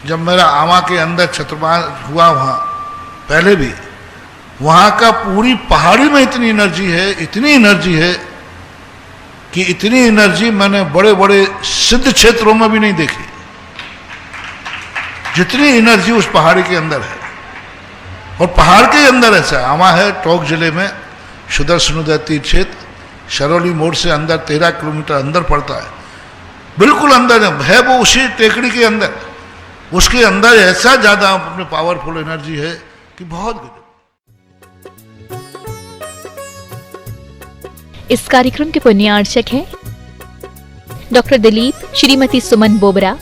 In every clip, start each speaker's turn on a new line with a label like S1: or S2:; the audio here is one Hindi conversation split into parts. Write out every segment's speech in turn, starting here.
S1: जब मेरा आमा के अंदर छत्रपाल हुआ वहाँ पहले भी, वहाँ का पूरी पहाड़ी में इतनी एनर्जी है, इतनी एनर्जी है कि इतनी एनर्जी मैंने बड़े बड़े सिद्ध क्षेत्रों में भी नहीं देखी, जितनी एनर्जी उस पहाड़ी के अंदर है। और पहाड़ के अंदर ऐसा आमा है, टोंक जिले में सुदर्शन उदय तीर्थ क्षेत्र, शरौली मोड़ से अंदर 13 किलोमीटर अंदर पड़ता है, बिल्कुल अंदर है वो, उसी टेकड़ी के अंदर, उसके अंदर ऐसा ज्यादा अपने पावरफुल एनर्जी है कि बहुत गजब।
S2: इस कार्यक्रम के पुण्यार्चक हैं डॉक्टर दिलीप, श्रीमती सुमन बोबरा,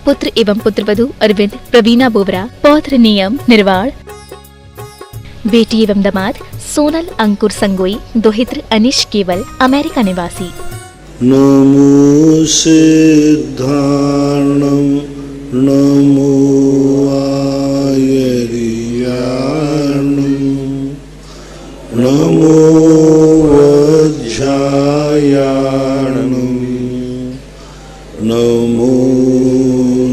S2: पुत्र एवं पुत्रवधू अरविंद प्रवीणा बोबरा, पौत्र नियम निर्वाण, बेटी एवं दामाद सोनल अंकुर संगोई, दोहित्र अनिश केवल, अमेरिका निवासी।
S3: नमो सिद्धार्णं नमो आयर्याणं नमो वज्रायाणं नमो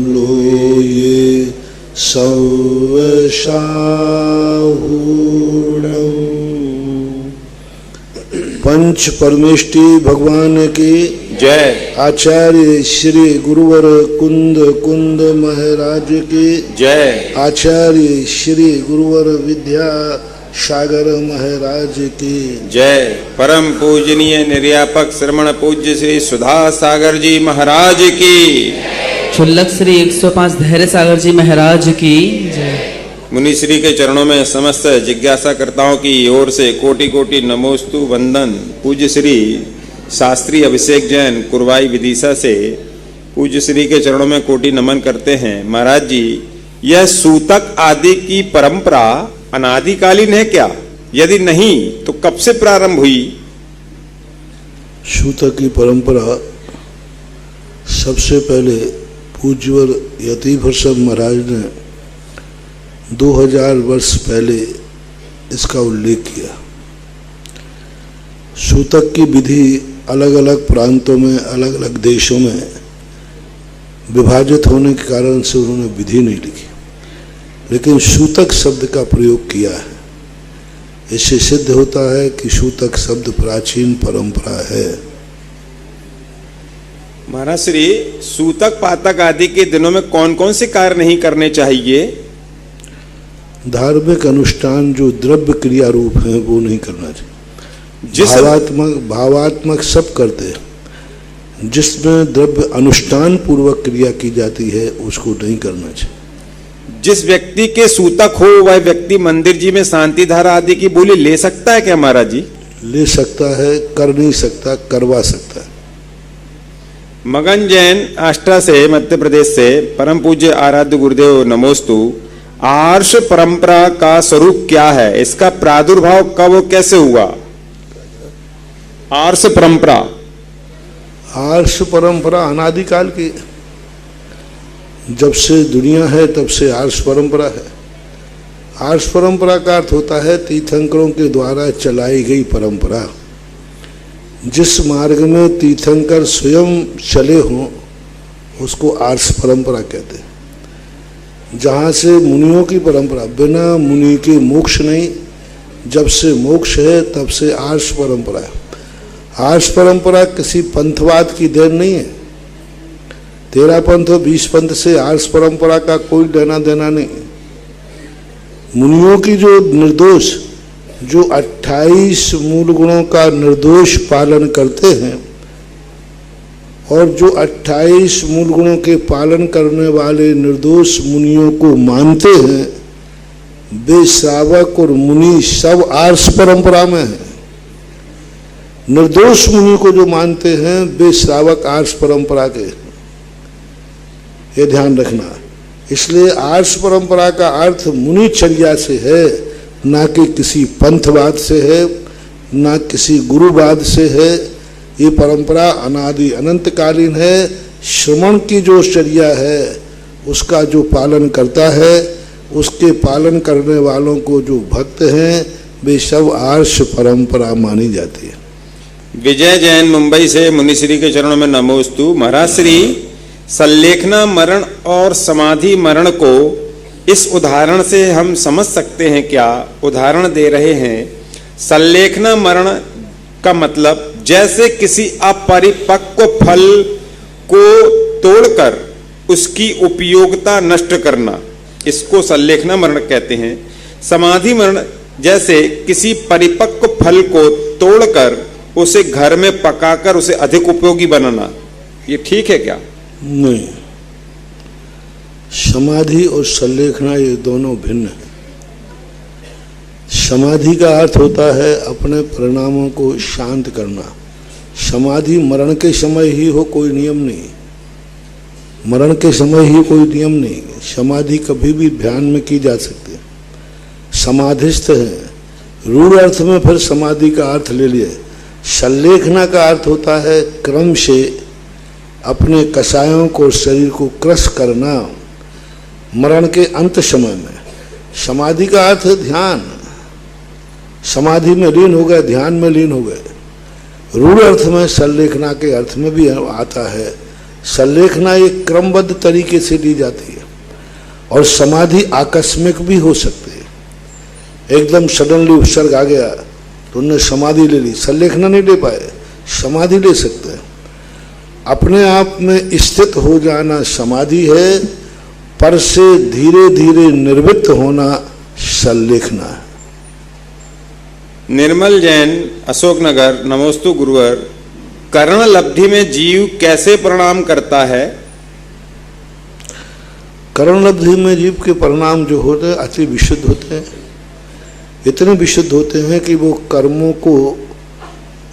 S3: लोये सवशाहूणं। पंच परमेष्टि भगवान की जय। आचार्य श्री गुरुवर कुंद कुंद महाराज की जय। आचार्य श्री गुरुवर विद्या सागर महाराज की
S4: जय। परम पूजनीय निर्यापक श्रमण पूज्य श्री सुधा सागर जी महाराज की,
S5: क्षुल्लक श्री 105 धैर्य सागर जी महाराज की जय।
S4: मुनि श्री के चरणों में समस्त जिज्ञासा करताओं की ओर से कोटि कोटि नमोस्तु वंदन। पूज्य श्री शास्त्री अभिषेक जैन कुरवाई विदिशा से पूज्य श्री के चरणों में कोटि नमन करते हैं। महाराज जी, यह सूतक आदि की परंपरा अनादिकालीन है क्या? यदि नहीं तो कब से प्रारंभ हुई?
S3: सूतक की परंपरा सबसे पहले पूज्यवर यतिभृषभ महाराज ने 2000 वर्ष पहले इसका उल्लेख किया। सूतक की विधि अलग अलग प्रांतों में, अलग अलग देशों में विभाजित होने के कारण से उन्होंने विधि नहीं लिखी, लेकिन सूतक शब्द का प्रयोग किया है। इससे सिद्ध होता है कि सूतक शब्द प्राचीन परंपरा है।
S4: महाराज श्री, सूतक पातक आदि के दिनों में कौन कौन से कार्य नहीं करने चाहिए?
S3: धार्मिक अनुष्ठान जो द्रव्य क्रिया रूप है वो नहीं करना चाहिए। भावात्मक सब करते हैं, जिसमें द्रव्य अनुष्ठान पूर्वक क्रिया की जाती है उसको नहीं करना चाहिए।
S4: जिस व्यक्ति के सूतक हो वह व्यक्ति मंदिर जी में शांति धारा आदि की बोली ले सकता है क्या महाराज जी?
S3: ले सकता है, कर नहीं सकता, करवा सकता है।
S4: मगन जैन आष्टा से मध्य प्रदेश से परम पूज्य आराध्य गुरुदेव नमोस्तु। आर्ष परंपरा का स्वरूप क्या है? इसका प्रादुर्भाव कब और कैसे हुआ? आर्ष परंपरा।
S3: आर्ष परंपरा अनादिकाल की, जब से दुनिया है तब से आर्ष परंपरा है। आर्ष परंपरा का अर्थ होता है तीर्थंकरों के द्वारा चलाई गई परंपरा। जिस मार्ग में तीर्थंकर स्वयं चले हों उसको आर्ष परंपरा कहते हैं। जहाँ से मुनियों की परंपरा, बिना मुनि के मोक्ष नहीं, जब से मोक्ष है तब से आर्ष परंपरा है। आर्ष परंपरा किसी पंथवाद की देन नहीं है। 13 पंथ 20 पंथ से आर्ष परंपरा का कोई लेना देना नहीं। मुनियों की जो निर्दोष, जो 28 मूल गुणों का निर्दोष पालन करते हैं और जो 28 मूल गुणों के पालन करने वाले निर्दोष मुनियों को मानते हैं, वे श्रावक और मुनि सब आर्ष परंपरा में हैं। निर्दोष मुनि को जो मानते हैं वे श्रावक आर्ष परंपरा के, ये ध्यान रखना। इसलिए आर्ष परंपरा का अर्थ मुनिचर्या से है, ना कि किसी पंथवाद से है, ना किसी गुरुवाद से है। ये परंपरा अनादि अनंतकालीन है। श्रमण की जो चर्या है उसका जो पालन करता है, उसके पालन करने वालों को जो भक्त हैं वे सब आर्ष परंपरा मानी जाती है।
S4: विजय जैन मुंबई से मुनिश्री के चरणों में नमोस्तु। महाराज श्री, संलेखना मरण और समाधि मरण को इस उदाहरण से हम समझ सकते हैं क्या? उदाहरण दे रहे हैं। संलेखना मरण का मतलब जैसे किसी अपरिपक्व फल को तोड़कर उसकी उपयोगिता नष्ट करना, इसको संलेखना मरण कहते हैं। समाधि मरण जैसे किसी परिपक्व फल को तोड़कर उसे घर में पकाकर उसे अधिक उपयोगी बनाना। ये ठीक है क्या?
S3: नहीं, समाधि और संलेखना ये दोनों भिन्न है। समाधि का अर्थ होता है अपने परिणामों को शांत करना। समाधि मरण के समय ही हो, कोई नियम नहीं। मरण के समय ही कोई नियम नहीं। समाधि कभी भी ध्यान में की जा सकती है। समाधिस्थ है, रूढ़ अर्थ में फिर समाधि का अर्थ ले लिए। संलेखना का अर्थ होता है क्रम से अपने कषायों को, शरीर को क्रश करना मरण के अंत समय में। समाधि का अर्थ है ध्यान। समाधि में लीन हो गए, ध्यान में लीन हो गए। रूढ़ अर्थ में संलेखना के अर्थ में भी आता है। संलेखना एक क्रमबद्ध तरीके से ली जाती है और समाधि आकस्मिक भी हो सकती है। एकदम सडनली उपसर्ग आ गया तो उन्होंने समाधि ले ली, संलेखना नहीं ले पाए, समाधि ले सकते हैं। अपने आप में स्थित हो जाना समाधि है, पर से धीरे धीरे निर्वृत्त होना संलेखना है।
S4: निर्मल जैन, अशोकनगर। नमोस्तु गुरुवर। कर्ण लब्धि में जीव कैसे परिणाम करता है?
S3: कर्ण लब्धि में जीव के परिणाम जो होते हैं अति विशुद्ध होते हैं। इतने विशुद्ध होते हैं कि वो कर्मों को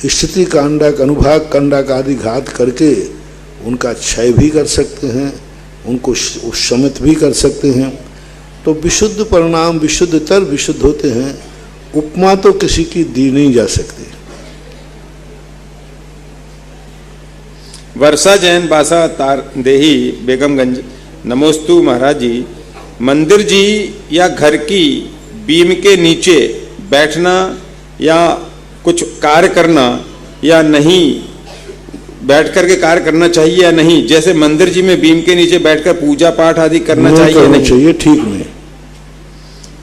S3: स्थिति कांडक, अनुभाग कांडक आदि घात करके उनका क्षय भी कर सकते हैं, उनको शमित भी कर सकते हैं। तो विशुद्ध परिणाम विशुद्धतर विशुद्ध होते हैं। उपमा तो किसी की दी नहीं जा सकती।
S4: वर्षा जैन, बासा तार देही, बेगमगंज। नमोस्तु महाराज जी। मंदिर जी या घर की बीम के नीचे बैठना या कुछ कार्य करना या नहीं, बैठ करके कार्य करना चाहिए या नहीं? जैसे मंदिर जी में बीम के नीचे बैठकर पूजा पाठ आदि करना चाहिए नहीं?
S3: चाहिए, ठीक नहीं।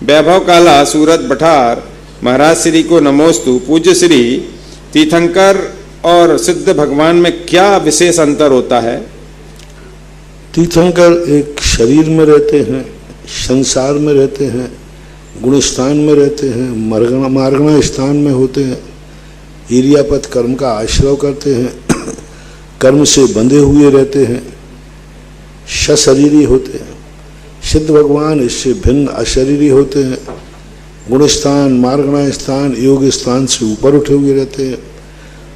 S4: वैभव काला, सूरत बठार। महाराज श्री को नमोस्तु। पूज्य श्री, तीर्थंकर और सिद्ध भगवान में क्या विशेष अंतर होता है?
S3: तीर्थंकर एक शरीर में रहते हैं, संसार में रहते हैं, गुण स्थान में रहते हैं, मार्गणा स्थान में होते हैं, ईर्यापत कर्म का आश्रय करते हैं, कर्म से बंधे हुए रहते हैं, सशरीरी होते हैं। सिद्ध भगवान इससे भिन्न अशरीरी होते हैं। गुण स्थान, मार्गणा स्थान, योग स्थान से ऊपर उठे हुए रहते हैं।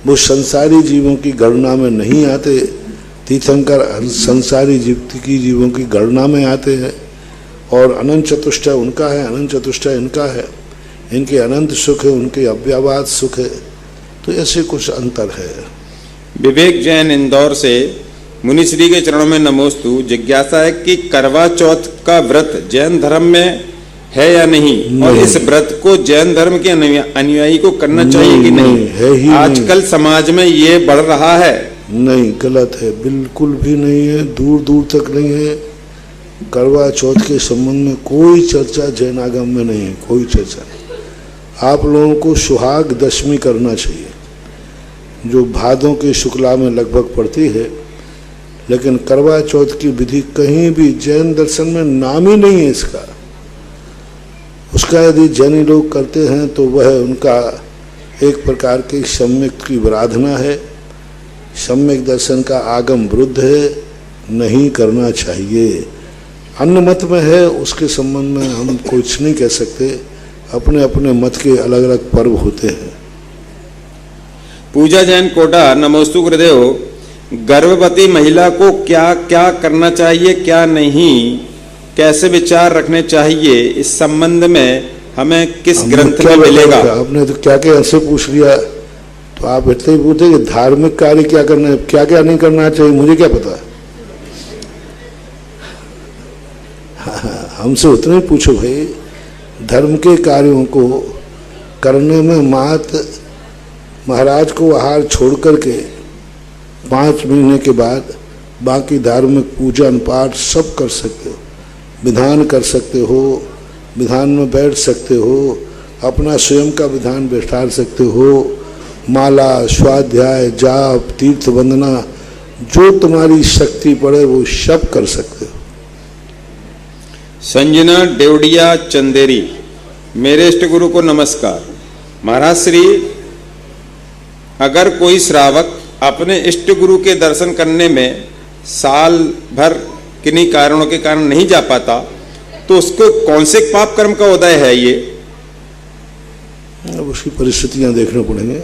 S3: वो संसारी जीवों की गणना में नहीं आते। तीर्थंकर संसारी जीवों की गणना में आते हैं। और अनंत चतुष्टय उनका है, अनंत चतुष्टय इनका है। इनके अनंत सुख है, उनके अव्यावाद सुख है। तो ऐसे कुछ अंतर है।
S4: विवेक जैन, इंदौर से। मुनिश्री के चरणों में नमोस्तु। जिज्ञासा है कि करवा चौथ का व्रत जैन धर्म में है या नहीं, और इस व्रत को जैन धर्म के अनुयायी को करना चाहिए कि नहीं?
S3: है ही
S4: आजकल
S3: नहीं।
S4: समाज में ये बढ़ रहा है।
S3: नहीं, गलत है, बिल्कुल भी नहीं है, दूर दूर तक नहीं है। करवा चौथ के संबंध में कोई चर्चा जैन आगम में नहीं है, कोई चर्चा नहीं। आप लोगों को सुहाग दशमी करना चाहिए, जो भादों के शुक्ला में लगभग पड़ती है। लेकिन करवा चौथ की विधि कहीं भी जैन दर्शन में नाम ही नहीं है इसका। उसका यदि जैनी लोग करते हैं तो वह उनका एक प्रकार की सम्यक की आराधना है, सम्यक दर्शन का आगम विरुद्ध है, नहीं करना चाहिए। अन्य मत में है, उसके संबंध में हम कुछ नहीं कह सकते। अपने अपने मत के अलग अलग पर्व होते हैं।
S4: पूजा जैन, कोटा। नमोस्तु गुरुदेव। गर्भवती महिला को क्या क्या करना चाहिए, क्या नहीं, कैसे विचार रखने चाहिए, इस संबंध में हमें किस ग्रंथ में मिलेगा?
S3: आपने तो क्या क्या ऐसे पूछ लिया, तो आप इतने ही पूछते कि धार्मिक कार्य क्या करना है, क्या क्या नहीं करना चाहिए, मुझे क्या पता। हमसे उतने ही पूछो भाई। धर्म के कार्यों को करने में महाराज को आहार छोड़ करके 5 महीने के बाद बाकी धार्मिक पूजन पाठ सब कर सकते हो, विधान कर सकते हो, विधान में बैठ सकते हो, अपना स्वयं का विधान बैठा सकते हो, माला स्वाध्याय जाप तीर्थ वंदना जो तुम्हारी शक्ति पड़े वो सब कर सकते हो।
S4: संजना देवड़िया चंदेरी, मेरे इष्ट गुरु को नमस्कार। महाराज श्री, अगर कोई श्रावक अपने इष्ट गुरु के दर्शन करने में साल भर किन्हीं कारणों के कारण नहीं जा पाता तो उसको कौन से पाप कर्म का उदय है ये?
S3: अब उसकी परिस्थितियां देखने पड़ेंगे,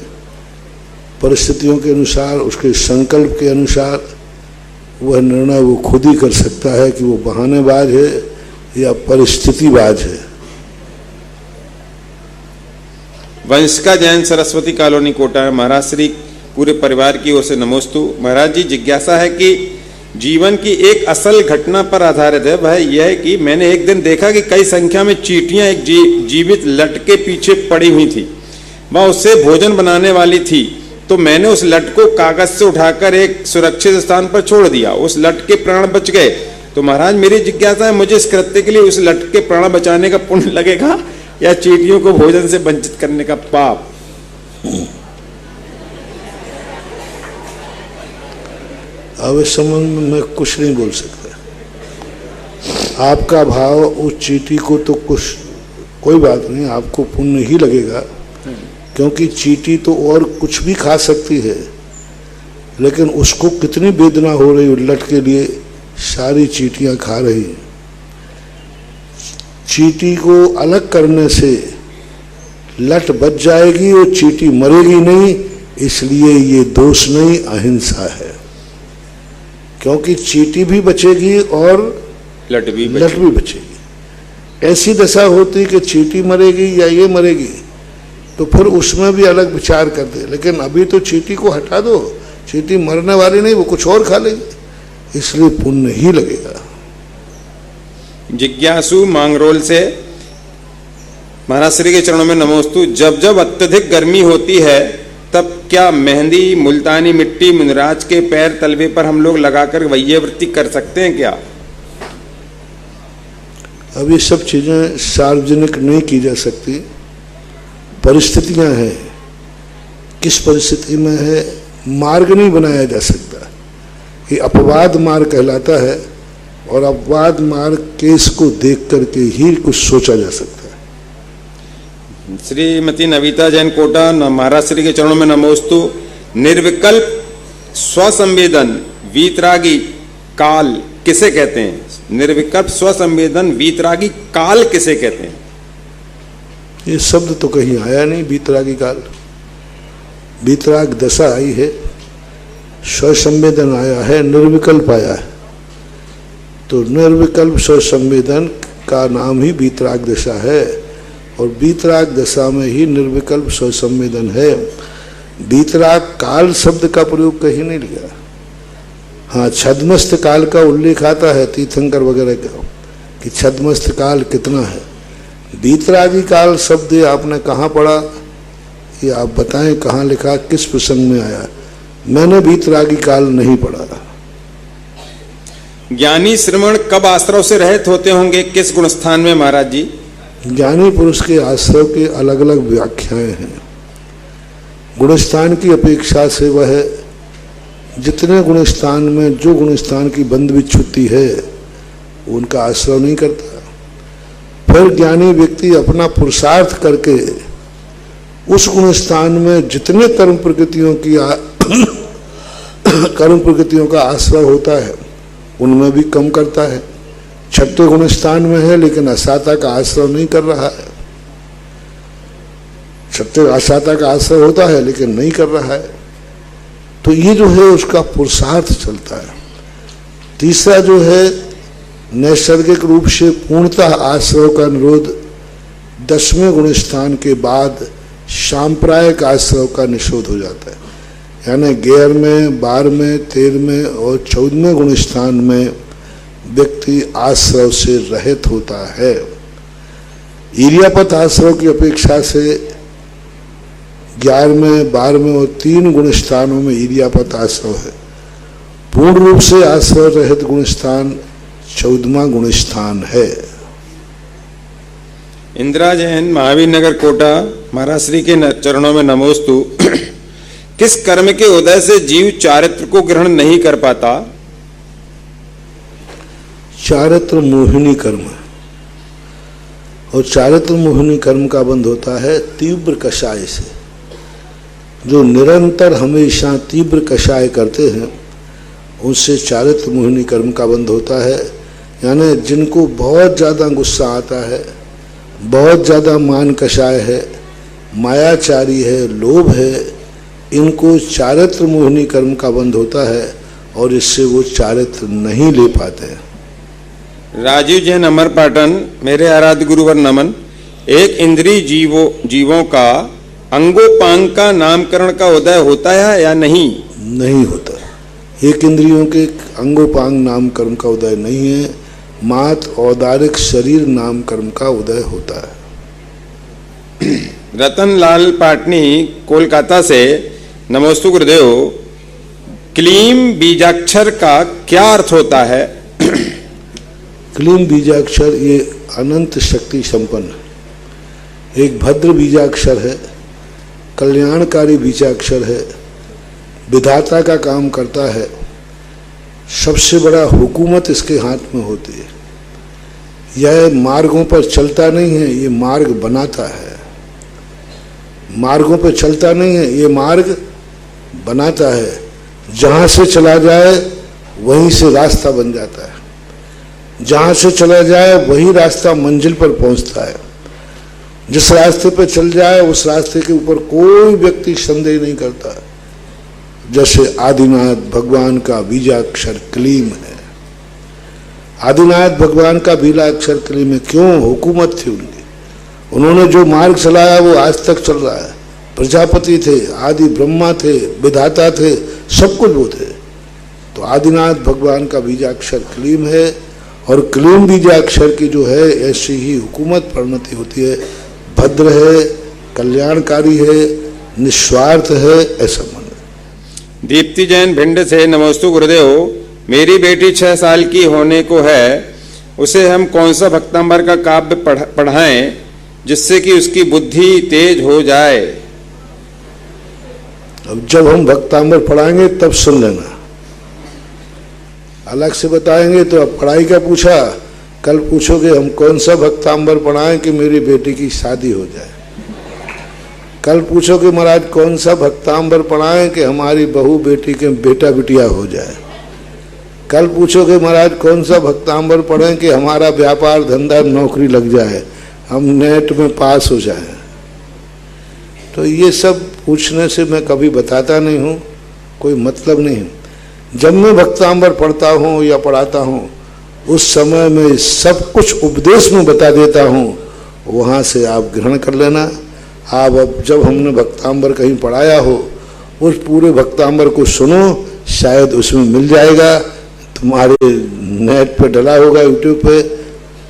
S3: परिस्थितियों के अनुसार उसके संकल्प के अनुसार वह निर्णय वो खुद ही कर सकता है कि वो बहानेबाज है या परिस्थितिबाज है।
S4: वंशिका जैन, सरस्वती कॉलोनी, कोटा। महाराज श्री, पूरे परिवार की ओर से नमोस्तु। महाराज जी, जिज्ञासा है कि जीवन की एक असल घटना पर आधारित है। वह यह है कि मैंने एक दिन देखा कि कई संख्या में चींटियां एक जीवित लट के पीछे पड़ी हुई थी। वह उससे भोजन बनाने वाली थी, तो मैंने उस लट को कागज से उठाकर एक सुरक्षित स्थान पर छोड़ दिया। उस लट के प्राण बच गए। तो महाराज, मेरी जिज्ञासा है, मुझे इस कृत्य के लिए उस लट के प्राण बचाने का पुण्य लगेगा या चींटियों को भोजन से वंचित करने का पाप?
S3: अब इस संबंध में मैं कुछ नहीं बोल सकता। आपका भाव उस चींटी को तो कुछ कोई बात नहीं, आपको पुण्य ही लगेगा, क्योंकि चींटी तो और कुछ भी खा सकती है, लेकिन उसको कितनी वेदना हो रही उल्लट के लिए, सारी चींटियां खा रही हैं। चींटी को अलग करने से लट बच जाएगी और चींटी मरेगी नहीं, इसलिए ये दोष नहीं, अहिंसा है। क्योंकि चींटी भी बचेगी और
S4: लट भी
S3: बचेगी। ऐसी दशा होती कि चींटी मरेगी या ये मरेगी, तो फिर उसमें भी अलग विचार करते। लेकिन अभी तो चींटी को हटा दो, चींटी मरने वाली नहीं, वो कुछ और खा लेगी, इसलिए पुण्य ही लगेगा।
S4: जिज्ञासु, मांगरोल से, महाराज श्री के चरणों में नमोस्तु। जब जब अत्यधिक गर्मी होती है तब क्या मेहंदी, मुल्तानी मिट्टी मुनिराज के पैर तलवे पर हम लोग लगाकर वैयवृत्ति कर सकते हैं क्या?
S3: अब ये सब चीजें सार्वजनिक नहीं की जा सकती, परिस्थितियां हैं। किस परिस्थिति में है, मार्ग नहीं बनाया जा सकता। ये अपवाद मार्ग कहलाता है, और अपवाद मार्ग केस को देख करके ही कुछ सोचा जा सकता है।
S4: श्रीमती नविता जैन, कोटा। महाराज श्री के चरणों में नमोस्तु। निर्विकल्प स्वसंवेदन वीतरागी काल किसे कहते हैं? निर्विकल्प स्वसंवेदन वीतरागी काल किसे कहते हैं?
S3: ये शब्द तो कहीं आया नहीं, वीतरागी काल। वीतराग दशा आई है, स्वसंवेदन आया है, निर्विकल्प आया है। तो निर्विकल्प स्वसंवेदन का नाम ही वीतराग दशा है, और वीतराग दशा में ही निर्विकल्प स्वसंवेदन है। वीतराग काल शब्द का प्रयोग कहीं नहीं लिया। हाँ, छद्मस्त काल का उल्लेख आता है तीर्थंकर वगैरह का कि छद्मस्त काल कितना है। वीतरागी काल शब्द आपने कहाँ पढ़ा, ये आप बताएं, कहाँ लिखा, किस प्रसंग में आया? मैंने वीतरागी काल नहीं पढ़ा।
S4: ज्ञानी श्रमण कब आश्रव से रहित होते होंगे, किस गुणस्थान में महाराज जी?
S3: ज्ञानी पुरुष के आश्रव के अलग अलग व्याख्याएं हैं। गुणस्थान की अपेक्षा से वह जितने गुणस्थान में जो गुणस्थान की बंद विच्छुत्ति है उनका आश्रव नहीं करता। फिर ज्ञानी व्यक्ति अपना पुरुषार्थ करके उस गुणस्थान में जितने कर्म प्रकृतियों का आश्रव होता है उनमें भी कम करता है। छठे गुणस्थान में है लेकिन असाता का आश्रव नहीं कर रहा है। छठे असाता का आश्रव होता है लेकिन नहीं कर रहा है। तो ये जो है उसका पुरुषार्थ चलता है। तीसरा जो है नैसर्गिक रूप से पूर्णतः आश्रव का निरोध 10वें गुणस्थान के बाद सांप्रदायिक आश्रव का निषेध हो जाता है। यानी 11वें, 12वें, 13वें और 14वें गुणस्थान में व्यक्ति आश्रव से रहित होता है। ईर्यापत आश्रव की अपेक्षा से 11वें, 12वें और 3 गुणस्थानों में ईर्यापत आश्रव है। पूर्ण रूप से आस्वर रहित गुण स्थान 14वां गुण स्थान है।
S4: इंदिरा जैन, महावीर नगर, कोटा। महाराज श्री के चरणों में नमोस्तु। किस कर्म के उदय से जीव चारित्र को ग्रहण नहीं कर पाता?
S3: चारित्र मोहिनी कर्म, और चारित्र मोहिनी कर्म का बंध होता है तीव्र कषाय से। जो निरंतर हमेशा तीव्र कषाय करते हैं उनसे चारित्र मोहिनी कर्म का बंध होता है। यानी जिनको बहुत ज़्यादा गुस्सा आता है, बहुत ज़्यादा मान कषाय है, मायाचारी है, लोभ है, इनको चारित्र मोहिनी कर्म का बंध होता है और इससे वो चारित्र नहीं ले पाते हैं।
S4: राजीव जैन, अमरपाटन। मेरे आराध्य गुरुवर नमन। एक इंद्रिय जीवों का अंगोपांग का नामकरण का उदय होता है या नहीं?
S3: नहीं होता। एक इंद्रियों के अंगोपांग नामकरण का उदय नहीं है, मात औदारिक शरीर नामकरण का उदय होता है।
S4: रतन लाल पाटनी, कोलकाता से। नमोस्तु गुरुदेव। क्लीम बीजाक्षर का क्या अर्थ होता है?
S3: क्लीम बीजाक्षर ये अनंत शक्ति संपन्न एक भद्र बीजाक्षर है, कल्याणकारी बीजाक्षर है, विधाता का काम करता है। सबसे बड़ा हुकूमत इसके हाथ में होती है। यह मार्गों पर चलता नहीं है, ये मार्ग बनाता है। मार्गों पर चलता नहीं है, ये मार्ग बनाता है। जहाँ से चला जाए वहीं से रास्ता बन जाता है। जहाँ से चला जाए वही रास्ता मंजिल पर पहुँचता है। जिस रास्ते पर चल जाए उस रास्ते के ऊपर कोई व्यक्ति संदेह नहीं करता। जैसे आदिनाथ भगवान का बीजाक्षर क्लीम है। आदिनाथ भगवान का बीजाक्षर क्लीम है। क्यों? हुकूमत थी उनकी। उन्होंने जो मार्ग चलाया वो आज तक चल रहा है। प्रजापति थे, आदि ब्रह्मा थे, विधाता थे, सब कुछ वो थे। तो आदिनाथ भगवान का बीजाक्षर क्लीम है और क्लीम बीजाक्षर की जो है ऐसी ही हुकूमत परिणति होती है। भद्र है, कल्याणकारी है, निस्वार्थ है, ऐसा मन।
S4: दीप्ति जैन, भिंड से। नमोस्तु गुरुदेव। मेरी बेटी 6 साल की होने को है, उसे हम कौन सा भक्तांबर का काव्य पढ़ाएं जिससे कि उसकी बुद्धि तेज हो जाए?
S3: अब जब हम भक्तांबर पढ़ाएंगे तब सुन लेना, अलग से बताएंगे तो। अब पढ़ाई का पूछा, कल पूछोगे हम कौन सा भक्तांबर पढ़ाएं कि मेरी बेटी की शादी हो जाए। कल पूछोगे महाराज कौन सा भक्तांबर पढ़ाएं कि हमारी बहू बेटी के बेटा बिटिया हो जाए। कल पूछोगे महाराज कौन सा भक्तांबर पढ़ें कि हमारा व्यापार धंधा नौकरी लग जाए, हम नेट में पास हो जाएं। तो ये सब पूछने से मैं कभी बताता नहीं हूँ, कोई मतलब नहीं है। जब मैं भक्तांबर पढ़ता हूँ या पढ़ाता हूँ उस समय में सब कुछ उपदेश में बता देता हूँ, वहाँ से आप ग्रहण कर लेना। आप अब जब हमने भक्तांबर कहीं पढ़ाया हो उस पूरे भक्तांबर को सुनो, शायद उसमें मिल जाएगा, तुम्हारे नेट पे डला होगा, यूट्यूब पे।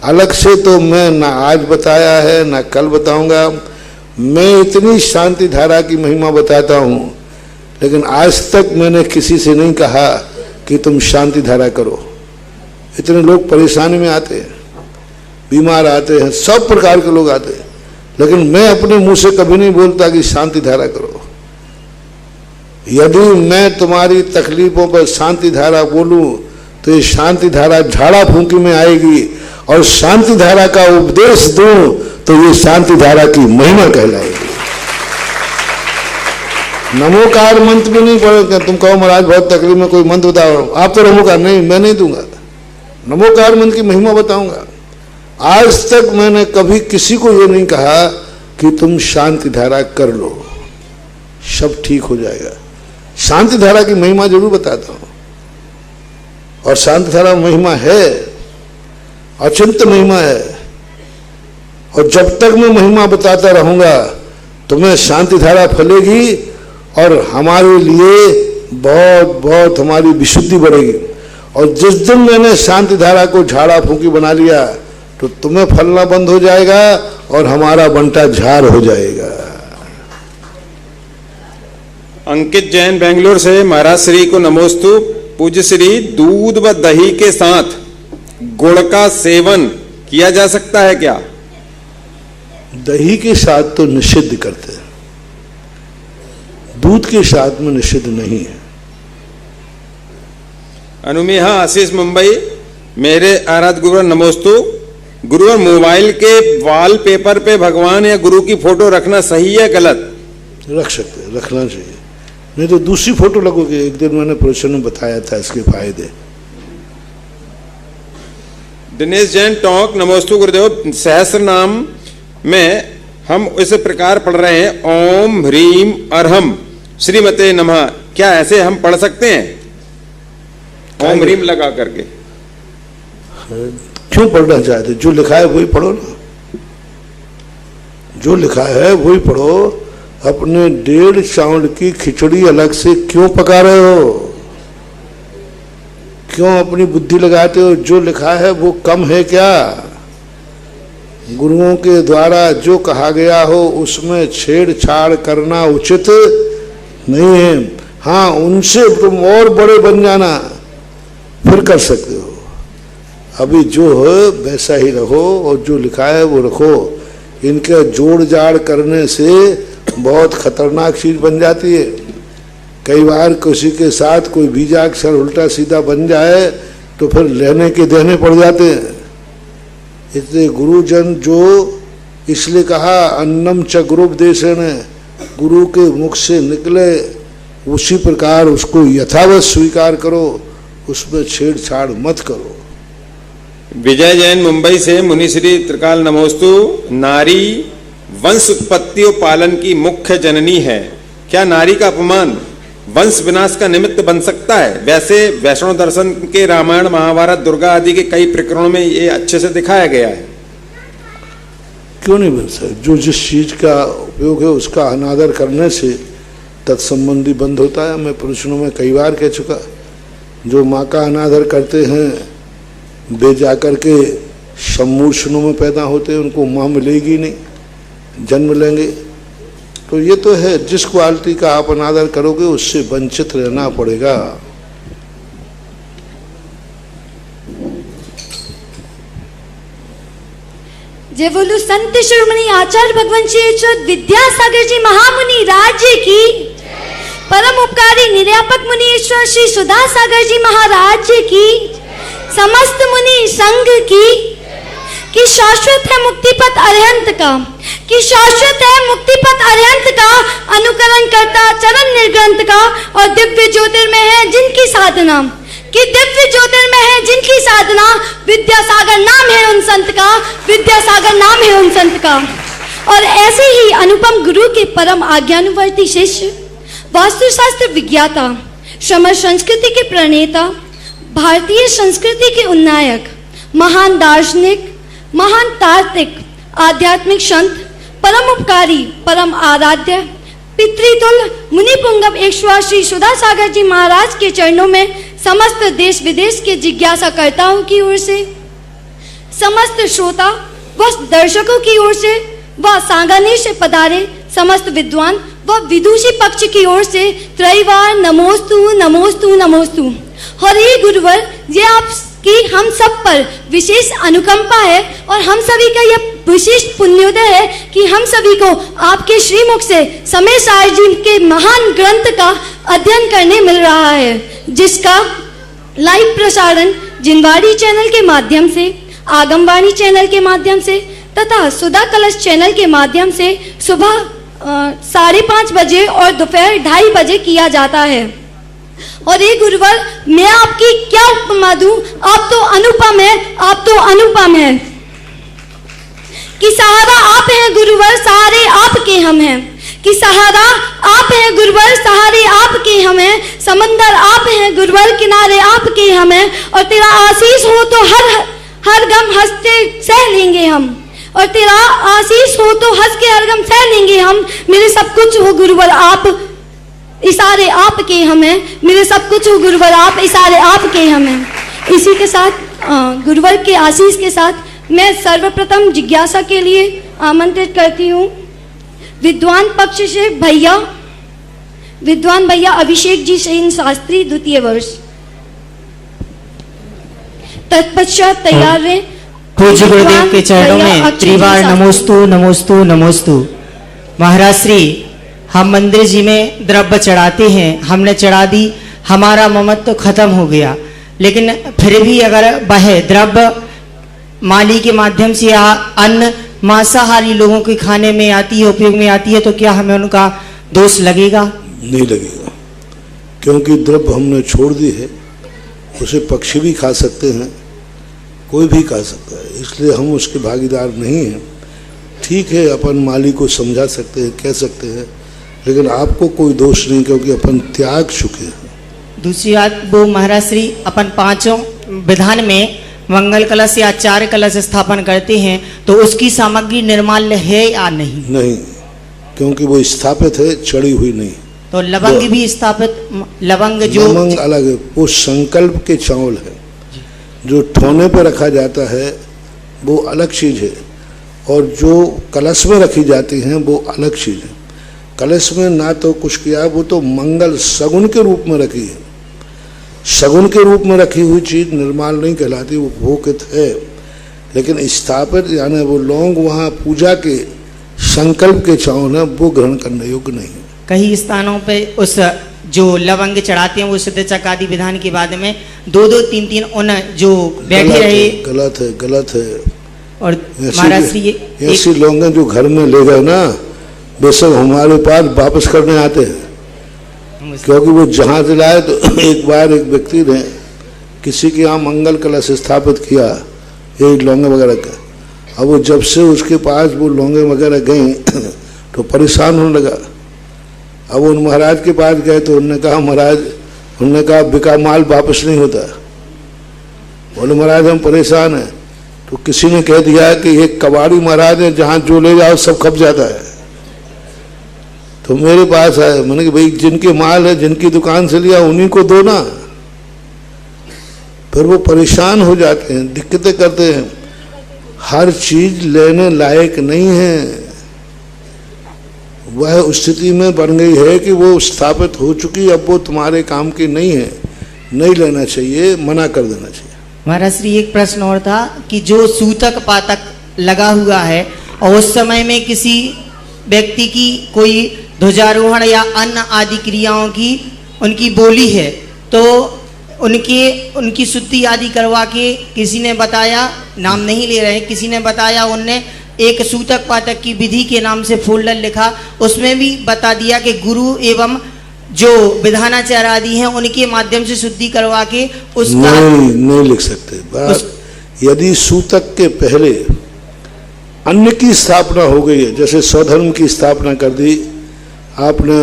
S3: अलग से तो मैं ना आज बताया है ना कल बताऊंगा। मैं इतनी शांति धारा की महिमा बताता हूँ, लेकिन आज तक मैंने किसी से नहीं कहा कि तुम शांति धारा करो। इतने लोग परेशानी में आते हैं, बीमार आते हैं, सब प्रकार के लोग आते हैं, लेकिन मैं अपने मुंह से कभी नहीं बोलता कि शांति धारा करो। यदि मैं तुम्हारी तकलीफों पर शांति धारा बोलूं तो ये शांति धारा झाड़ा फूंकी में आएगी, और शांति धारा का उपदेश दूं तो ये शांति धारा की महिमा कहलाएगी। नमोकार मंत्र भी नहीं पढ़ेगा। तुम कहो महाराज बहुत तकलीफ में, कोई मंत्र बताओ, आप तो नमोकार नहीं, मैं नहीं दूंगा। नमोकार मंत्र की महिमा बताऊंगा। आज तक मैंने कभी किसी को ये नहीं कहा कि तुम शांति धारा कर लो, सब ठीक हो जाएगा। शांति धारा की महिमा जरूर बताता हूं, और शांति धारा महिमा है, अचिंत महिमा है। और जब तक मैं महिमा बताता रहूंगा तुम्हें शांति धारा फैलेगी और हमारे लिए बहुत बहुत हमारी विशुद्धि बढ़ेगी। और जिस दिन मैंने शांति धारा को झाड़ा फूंकी बना लिया तो तुम्हें फलना बंद हो जाएगा और हमारा बंटा झाड़ हो जाएगा।
S4: अंकित जैन, बेंगलोर से। महाराज श्री को नमोस्तु। पूज्य श्री दूध व दही के साथ गुड़ का सेवन किया जा सकता है क्या?
S3: दही के साथ तो निषिद्ध करते हैं, दूध के साथ में निषिद्ध नहीं है।
S4: अनुमेहा आशीष मुंबई, मेरे आराध गुरुवर नमोस्तु। गुरुवर, मोबाइल के वॉलपेपर पे भगवान या गुरु की फोटो रखना सही है गलत?
S3: रख सकते हैं, रखना चाहिए, नहीं तो दूसरी फोटो लगोगे। एक दिन मैंने प्रवचन में बताया था इसके फायदे।
S4: दिनेश जैन टोंक, नमोस्तु गुरुदेव। सहस्र नाम में हम इस प्रकार पढ़ रहे हैं, ओम ह्रीम अरहम श्रीमते नमः। क्या ऐसे हम पढ़ सकते हैं ओम ह्रीम लगा करके?
S3: क्यों पढ़ना चाहते? जो लिखा है वही पढ़ो ना, जो लिखा है वही पढ़ो। अपने 1.5 चावल की खिचड़ी अलग से क्यों पका रहे हो? क्यों अपनी बुद्धि लगाते हो? जो लिखा है वो कम है क्या? गुरुओं के द्वारा जो कहा गया हो उसमें छेड़छाड़ करना उचित नहीं है। हाँ, उनसे तुम और बड़े बन जाना, फिर कर सकते हो। अभी जो है वैसा ही रहो और जो लिखा है वो रखो। इनके जोड़ जाड़ करने से बहुत खतरनाक चीज बन जाती है। कई बार किसी के साथ कोई बीजाक्षर उल्टा सीधा बन जाए तो फिर लेने के देने पड़ जाते हैं। इसलिए गुरुजन जो इसलिए कहा अन्नम च गुरुपदेशेन, गुरु के मुख से निकले उसी प्रकार उसको यथावत स्वीकार करो, उसमें छेड़छाड़ मत करो।
S4: विजय जैन मुंबई से, मुनिश्री त्रिकाल नमोस्तु। नारी वंश उत्पत्ति और पालन की मुख्य जननी है, क्या नारी का अपमान वंश विनाश का निमित्त बन सकता है? वैसे वैष्णव दर्शन के रामायण महाभारत दुर्गा आदि के कई प्रकरणों में ये अच्छे से दिखाया गया है।
S3: क्यों नहीं बन सकता? जो जिस चीज का उपयोग है उसका अनादर करने से तत्संबंधी बंद होता है। मैं प्रश्नों में कई बार कह चुका, जो माँ का अनादर करते हैं वे जाकर के सम्मूर्छनों में पैदा होते हैं, उनको माँ मिलेगी नहीं, जन्म लेंगे। तो ये तो है, जिस क्वालिटी का आप अनादर करोगे उससे वंचित रहना पड़ेगा।
S6: जय बोलो संत शिरोमणि आचार्य भगवान श्री विद्यासागर जी महामुनि राज्य की, परम उपकारी निर्यापक मुनि ईश्वर श्री सुधासागर जी महाराज की, समस्त मुनि संघ की, कि शाश्वत है मुक्तिपथ अरिहंत का, कि शाश्वत है मुक्तिपथ अरिहंत का, अनुकरण करता चरण निर्ग्रंथ का, और दिव्य ज्योतिर्मय है जिनकी साधना, कि दिव्य ज्योतिर्मय है जिनकी साधना, विद्यासागर नाम है उन संत का, विद्यासागर नाम है उन संत का। और ऐसे ही अनुपम गुरु के परम आज्ञानुवर्ती शिष्य, वास्तुशास्त्र विज्ञाता, श्रमण संस्कृति के प्रणेता, भारतीय संस्कृति के उन्नायक, महान दार्शनिक, महान तार्किक, आध्यात्मिक संत, परम उपकारी, परम आराध्य, पितृतुल मुनिपुंगव ईश्वर श्री सुधासागर जी महाराज के चरणों में समस्त देश विदेश के जिज्ञासा करताओं की ओर से, समस्त श्रोता व दर्शकों की ओर से व सांगानेर से पधारे समस्त विद्वान व विदुषी पक्ष की ओर से त्रैवार नमोस्तु नमोस्तु नमोस्तु। और ये गुरुवर, ये आपकी हम सब पर विशेष अनुकंपा है और हम सभी का यह विशेष पुण्योदय है कि हम सभी को आपके श्रीमुख से समय सार जी के महान ग्रंथ का अध्ययन करने मिल रहा है, जिसका लाइव प्रसारण जिनवाड़ी चैनल के माध्यम से, आगमवाणी चैनल के माध्यम से तथा सुधा कलश चैनल के माध्यम से सुबह 5:30 बजे और दोपहर 2:30 बजे किया जाता है। और ये गुरुवर, मैं आपकी क्या उपमा दूं, आप तो अनुपम है, आप तो अनुपम है। कि सहारा आप हैं गुरुवर, सहारे आपके हम हैं, कि सहारा आप हैं गुरुवर, सहारे आपके हम हैं, समंदर आप हैं गुरुवर, किनारे आपके हम हैं, और तेरा आशीष हो तो हर गम हंसते सह लेंगे हम, और तेरा आशीष हो तो हंस के हर गम सह लेंगे हम। मेरे सब कुछ हो गुरुवर आप, इशारे आपके हम हैं, मेरे सब कुछ हो गुरुवर आप, इशारे आपके हम हैं। इसी के साथ गुरुवर के आशीष के साथ मैं सर्वप्रथम जिज्ञासा के लिए आमंत्रित करती हूँ विद्वान पक्ष से विद्वान भैया अभिषेक जी सेन शास्त्री, 2य वर्ष। तत्पश्चात तैयार रहे
S5: पूज्य गुरुदेव के चरणों में त्रिवार नमोस्तु नमोस्तु नमोस्तु। महाराज श्री, हम मंदिर जी में द्रव्य चढ़ाते हैं, हमने चढ़ा दी, हमारा ममत्व तो खत्म हो गया, लेकिन फिर भी अगर वह द्रव्य माली के माध्यम से या अन्न मांसाहारी लोगों के खाने में आती है, उपयोग में आती है, तो क्या हमें उनका दोष लगेगा?
S3: नहीं लगेगा, क्योंकि द्रव्य हमने छोड़ दी है। उसे पक्षी भी खा सकते हैं, कोई भी खा सकता है, इसलिए हम उसके भागीदार नहीं हैं। ठीक है, अपन माली को समझा सकते हैं, कह सकते हैं, लेकिन आपको कोई दोष नहीं, क्योंकि अपन त्याग चुके हैं।
S5: दूसरी बात, वो महाराज श्री अपन पांचों विधान में मंगल कलश या चार कलश स्थापन करते हैं, तो उसकी सामग्री निर्माल्य है या नहीं?
S3: नहीं, क्योंकि वो स्थापित है, चढ़ी हुई नहीं।
S5: तो लवंग भी स्थापित, लवंग जो
S3: लवंग अलग है, वो संकल्प के चावल है। जो ठोने पर रखा जाता है वो अलग चीज़ है, और जो कलश में रखी जाती हैं वो अलग चीज़ है। कलश में ना तो कुछ किया, वो तो मंगल सगुन के रूप में रखी है। सगुन के रूप में रखी हुई चीज़ निर्माल नहीं कहलाती, वो भोगित है। लेकिन स्थापित यानी वो लौंग वहाँ पूजा के संकल्प के चावल है, वो ग्रहण करने योग्य नहीं है।
S5: कई स्थानों पे उस जो लवंग चढ़ाते हैं वो सिद्ध चक आदि विधान के बाद में 2-2, 3-3 उन जो बैठे रहे,
S3: गलत है, गलत है।
S5: और महाराज श्री
S3: ऐसी लौंगे जो घर में ले गए ना, बेशक हमारे पास वापस करने आते हैं, क्योंकि वो जहाँ से लाए। तो एक बार एक व्यक्ति ने किसी के यहाँ मंगल कलश स्थापित किया, ये लौंगे वगैरह का। अब वो जब से उसके पास वो लौंगे वगैरह गई तो परेशान होने लगा। अब उन महाराज के पास गए तो उन्होंने कहा, महाराज, उन्होंने कहा बिका माल वापस नहीं होता। बोले महाराज हम परेशान हैं। तो किसी ने कह दिया कि ये कबाड़ी महाराज है, जहाँ जो ले जाओ सब खप जाता है। तो मेरे पास आए, मैंने कि भाई जिनके माल है, जिनकी दुकान से लिया, उन्हीं को दो ना। फिर वो परेशान हो जाते हैं, दिक्कतें करते हैं। हर चीज लेने लायक नहीं है। वह स्थिति में बन गई है कि वो स्थापित हो चुकी, अब वो तुम्हारे काम की नहीं है, नहीं लेना चाहिए, मना कर देना चाहिए।
S5: महाराज श्री, एक प्रश्न और था कि जो सूतक पातक लगा हुआ है और उस समय में किसी व्यक्ति की कोई ध्वजारोहण या अन्य आदि क्रियाओं की उनकी बोली है, तो उनकी शुद्धि आदि करवा के किसी ने बताया, नाम नहीं ले रहे हैं, किसी ने बताया, उनने एक सूतक पातक की विधि के नाम से फोल्डर लिखा, उसमें भी बता दिया कि गुरु एवं जो विधानाचार्य आदि हैं उनके माध्यम से शुद्धि करवा के उसका
S3: नहीं लिख सकते। यदि सूतक के पहले अन्न की स्थापना हो गई है, जैसे स्वधर्म की स्थापना कर दी आपने,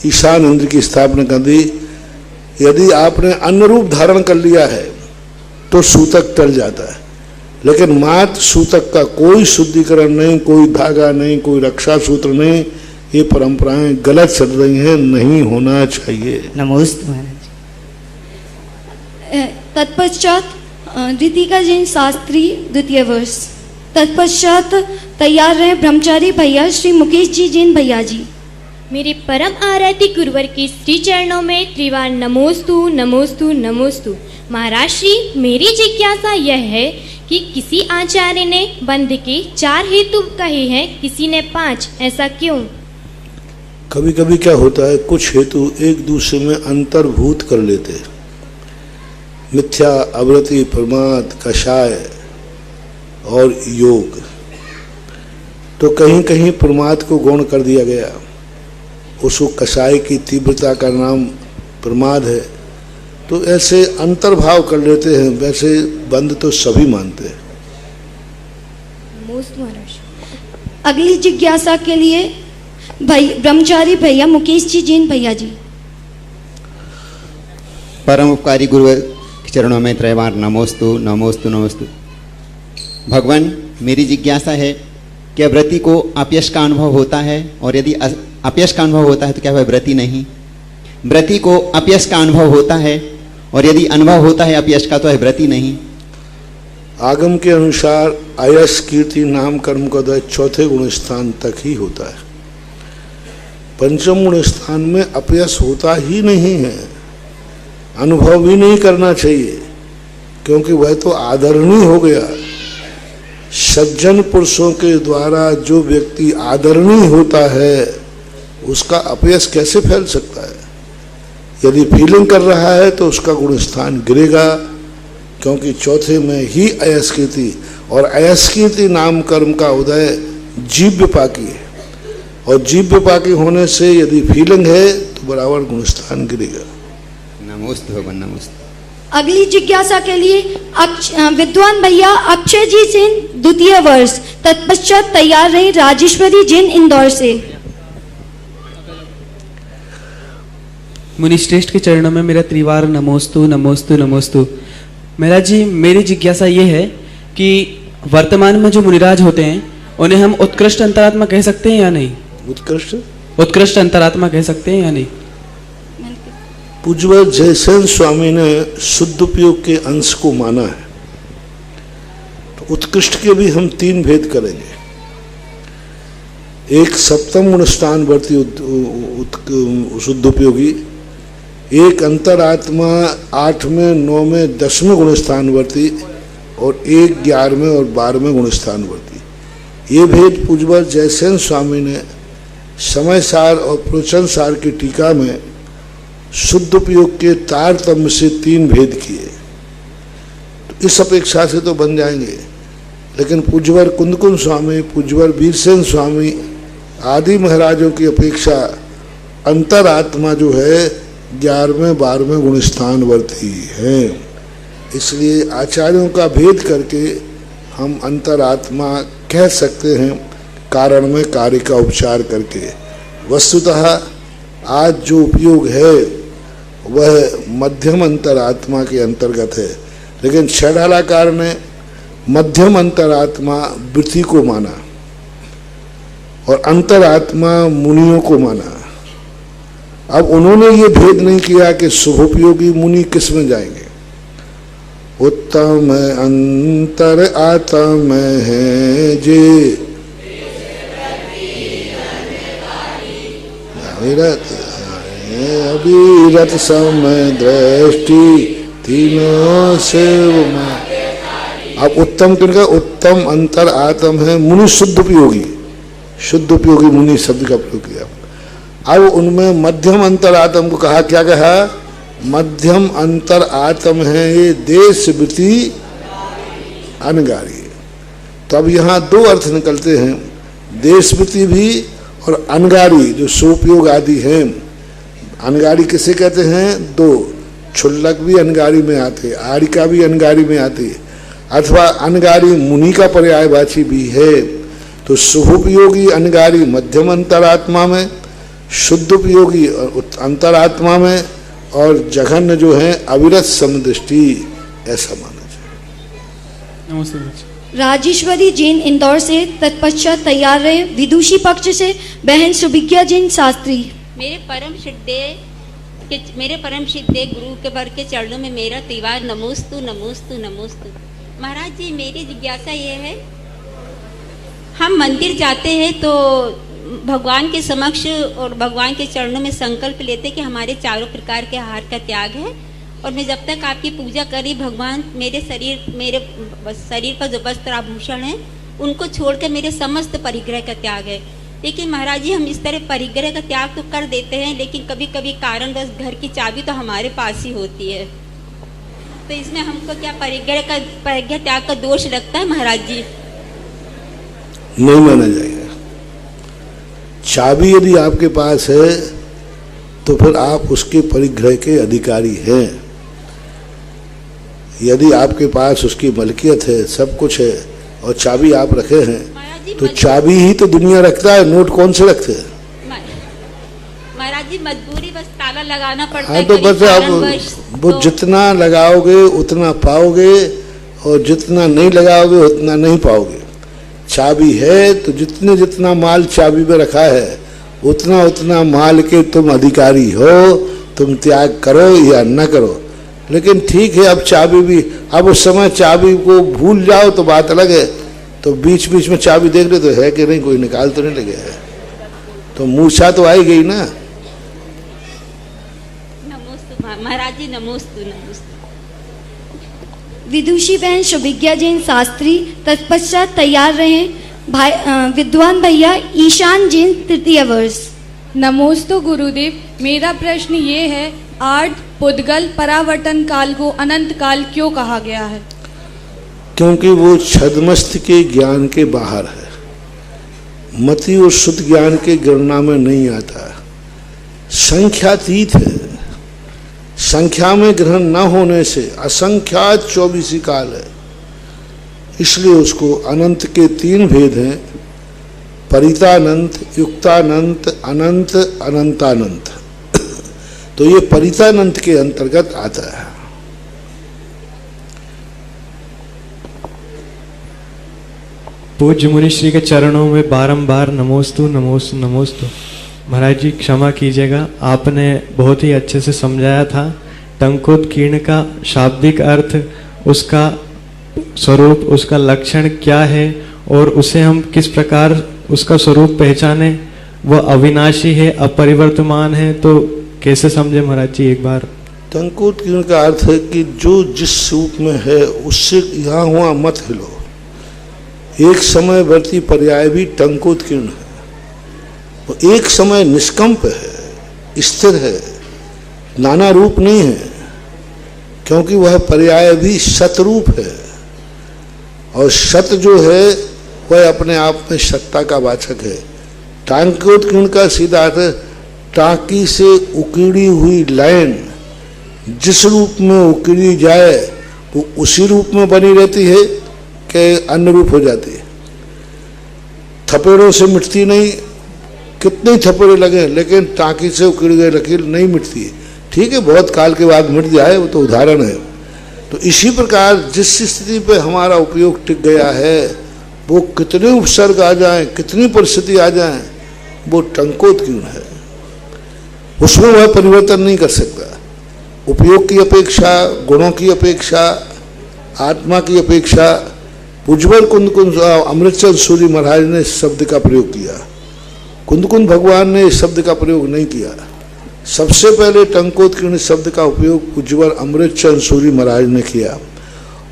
S3: ईशान इंद्र की स्थापना कर दी, यदि आपने अन्न रूप धारण कर लिया है तो सूतक टल जाता है। लेकिन मात्र सूतक का कोई शुद्धिकरण नहीं, कोई धागा नहीं, कोई रक्षा सूत्र नहीं, ये परंपराएं गलत चल रही हैं, नहीं होना चाहिए।
S5: नमोस्तु महाराज।
S6: तत्पश्चात रीतिका जैन शास्त्री द्वितीय वर्ष। तत्पश्चात तैयार रहे ब्रह्मचारी भैया श्री मुकेश जी जैन भैया जी।
S7: मेरे परम आराध्य गुरुवर के श्री चरणों में त्रिवार नमोस्तु नमोस्तु नमोस्तु। महाराज श्री, मेरी जिज्ञासा यह है कि किसी आचार्य ने बंध के 4 हेतु कहे हैं, किसी ने 5, ऐसा क्यों?
S3: कभी कभी क्या होता है, कुछ हेतु एक दूसरे में अंतर्भूत कर लेते हैं। मिथ्या, अवृति, प्रमाद, कषाय और योग। तो कहीं कहीं प्रमाद को गौण कर दिया गया, उसको कषाय की तीव्रता का नाम प्रमाद है। तो ऐसे अंतर्भाव कर लेते हैं। वैसे बंद तो सभी मानते हैं।
S6: अगली जिज्ञासा के लिए भाई ब्रह्मचारी भैया मुकेश जी जैन भैया जी।
S8: परम उपकारी गुरुवर के चरणों में त्रैवार नमोस्तु नमोस्तु नमोस्तु। भगवान, मेरी जिज्ञासा है क्या व्रति को अपयश का अनुभव होता है, और यदि अपयश का अनुभव होता है तो क्या वह व्रति नहीं? व्रति को अपयश का अनुभव होता है और यदि अनुभव होता है अपयश का तो वह व्रति नहीं?
S3: आगम के अनुसार आयस, कीर्ति, नाम, कर्म का उदय 4थे गुण स्थान तक ही होता है। 5म गुण स्थान में अपयश होता ही नहीं है, अनुभव भी नहीं करना चाहिए। क्योंकि वह तो आदरणीय हो गया। सज्जन पुरुषों के द्वारा जो व्यक्ति आदरणीय होता है उसका अपयश कैसे फैल सकता है? यदि फीलिंग कर रहा है तो उसका गुण स्थान गिरेगा, क्योंकि चौथे में ही अयस्कीर्ति, और अयस्कीर्ति नाम कर्म का उदय जीव विपाकी है, और जीव विपाकी होने से यदि फीलिंग है तो बराबर गुण स्थान गिरेगा।
S8: नमोस्तु भगवान, नमोस्तु।
S6: अगली जिज्ञासा के लिए विद्वान भैया अक्षय जी जैन द्वितीय वर्ष, तत्पश्चात तैयार रहे राजेश्वरी जैन इंदौर से।
S9: मुनि श्रेष्ठ के चरणों में मेरा त्रिवार नमोस्तु नमोस्तु नमोस्तु। महाराज जी, मेरी जिज्ञासा ये है कि वर्तमान में जो मुनिराज होते हैं उन्हें हम उत्कृष्ट अंतरात्मा कह सकते हैं या नहीं? उत्कृष्ट अंतरात्मा कह सकते हैं या नहीं?
S3: पूज्य जयसेन स्वामी ने शुद्ध उपयोग के अंश को माना है, तो उत्कृष्ट के भी हम 3 भेद करेंगे। एक सप्तम गुण स्थानवर्ती शुद्ध उपयोगी, एक अंतरात्मा 8वें 9वें 10वें गुण स्थानवर्ती, और एक 11वें और 12वें गुण स्थानवर्ती। ये भेद पूज्य जयसेन स्वामी ने समय सार और प्रवचन सार की टीका में शुद्ध उपयोग के तारतम्य से 3 भेद किए। तो इस अपेक्षा से तो बन जाएंगे, लेकिन पूज्यवर कुंदकुंद स्वामी, पूज्यवर वीरसेन स्वामी आदि महाराजों की अपेक्षा अंतरात्मा जो है 11वें 12वें गुण स्थानवर्ती है। इसलिए आचार्यों का भेद करके हम अंतरात्मा कह सकते हैं, कारण में कार्य का उपचार करके। वस्तुतः आज जो उपयोग है वह मध्यम अंतरात्मा के अंतर्गत है, लेकिन छेड़ालाकार ने मध्यम अंतरात्मा वृत्ति को माना और अंतरात्मा मुनियों को माना। अब उन्होंने ये भेद नहीं किया कि शुभोपयोगी मुनि किस में जाएंगे। उत्तम अंतर आत्म है जे अविरत समय दृष्टि तीनों से। अब उत्तम किनका? उत्तम अंतर आत्म है मुनि शुद्ध उपयोगी, शुद्ध उपयोगी मुनि शब्द का प्रयोग किया। अब उनमें मध्यम अंतर आत्म को कहा, क्या कहा? मध्यम अंतर आत्म है ये देश वृत्ति अनगारी। तो अब यहाँ 2 अर्थ निकलते हैं, देश वृत्ति भी और अनगारी जो सोपयोग आदि हैं। अनगारी किसे कहते हैं? 2, क्षुल्लक भी अनगारी में आते, आरिका भी अनगारी में आती, अथवा अनगारी मुनि का पर्यायवाची भी है। तो शुभोपयोगी अनगारी मध्यम अंतरात्मा में, शुद्ध उपयोगी अंतरात्मा में, और जघन्य जो है अविरत समदृष्टि, ऐसा माना जाए।
S9: नमस्ते।
S6: राजेश्वरी जैन इंदौर से, तत्पश्चात तैयार रहे विदुषी पक्ष से बहन सुभिज्ञा जैन शास्त्री।
S10: मेरे परम सिद्धे गुरु के वर के चरणों में मेरा त्रिवार नमोस्तु नमोस्तु नमोस्तु। महाराज जी, मेरी जिज्ञासा ये है, हम मंदिर जाते हैं तो भगवान के समक्ष और भगवान के चरणों में संकल्प लेते कि हमारे चारों प्रकार के आहार का त्याग है, और मैं जब तक आपकी पूजा करी भगवान मेरे शरीर पर जो वस्त्र आभूषण है उनको छोड़कर मेरे समस्त परिग्रह का त्याग है। लेकिन महाराज जी, हम इस तरह परिग्रह का त्याग तो कर देते हैं, लेकिन कभी कभी कारणवश घर की चाबी तो हमारे पास ही होती है, तो इसमें हमको क्या परिग्रह त्याग का दोष लगता है महाराज जी?
S3: नहीं माना जाएगा। चाबी यदि आपके पास है तो फिर आप उसके परिग्रह के अधिकारी हैं। यदि आपके पास उसकी मलकियत है, सब कुछ है, और चाबी आप रखे हैं, तो चाबी ही तो दुनिया रखता है, नोट कौन से रखते हैं?
S10: महाराज जी, मजबूरी बस ताला लगाना पड़ता है।
S3: हाँ, तो बस आप वो जितना लगाओगे उतना पाओगे, और जितना नहीं लगाओगे उतना नहीं पाओगे। चाबी है तो जितना माल चाबी में रखा है उतना उतना माल के तुम अधिकारी हो, तुम त्याग करो या न करो। लेकिन ठीक है, अब चाबी भी, अब उस समय चाबी को भूल जाओ तो बात अलग है, तो बीच बीच में चाबी देख ले तो है कि नहीं, कोई निकाल तो नहीं लगे है, तो मूर्छा तो आई गई ना।
S10: नमोस्तु महाराज जी, नमोस्तु नमोस्तु।
S6: विदुषी बहन शुभिज्ञा जैन शास्त्री, तत्पश्चात तैयार रहें विद्वान भैया ईशान जैन तृतीय वर्ष।
S11: नमोस्तु गुरुदेव, मेरा प्रश्न ये है, आर्ध पुद्गल परावर्तन काल को अनंत काल क्यों कहा गया है?
S3: क्योंकि वो छद्मस्त के ज्ञान के बाहर है, मति और शुद्ध ज्ञान के गणना में नहीं आता, संख्यातीत है। संख्या में ग्रहण न होने से असंख्यात 24 काल है, इसलिए उसको अनंत के 3 भेद हैं, परितानंत, युक्तानंत, अनंत, अनंतानंत। तो ये परितानंत के अंतर्गत आता है।
S12: पूज्य मुनिश्री के चरणों में बारंबार नमोस्तु नमोस्तु नमोस्तु। महाराज जी क्षमा कीजिएगा, आपने बहुत ही अच्छे से समझाया था। टंकोत्कीर्ण का शाब्दिक अर्थ, उसका स्वरूप, उसका लक्षण क्या है और उसे हम किस प्रकार उसका स्वरूप पहचाने। वह अविनाशी है, अपरिवर्तमान है, तो कैसे समझे महाराज जी एक बार?
S3: टंकोत्कीर्ण का अर्थ है कि जो जिस रूप में है उससे यहाँ हुआ मत हिलो। एक समय वर्ती पर्याय भी टंकोत्कीर्ण है, वो एक समय निष्कंप है, स्थिर है, नाना रूप नहीं है, क्योंकि वह पर्याय भी सतरूप है। और सत जो है वह अपने आप में सत्ता का वाचक है। टंकोत्कीर्ण का सीधा अर्थ टांकी से उकीड़ी हुई लाइन जिस रूप में उकीड़ी जाए वो उसी रूप में बनी रहती है कि अन्य रूप हो जाती है। थपेड़ों से मिटती नहीं, कितने थपेड़े लगे लेकिन टांकी से उकीड़ी गई लकीर नहीं मिटती है। ठीक है, बहुत काल के बाद मिट जाए, वो तो उदाहरण है। तो इसी प्रकार जिस स्थिति पे हमारा उपयोग टिक गया है, वो कितने उपसर्ग आ जाएं, कितनी परिस्थिति आ जाएं, वो टंकोत्कीर्ण है, उसमें वह परिवर्तन नहीं कर सकता। उपयोग की अपेक्षा, गुणों की अपेक्षा, आत्मा की अपेक्षा पुजवर कुंदकुंद अमृतचंद सूरी महाराज ने इस शब्द का प्रयोग किया, कुंदकुंद भगवान ने इस शब्द का प्रयोग नहीं किया। सबसे पहले टंकोत्कीर्ण शब्द का उपयोग पुजवर अमृतचंद सूरी महाराज ने किया।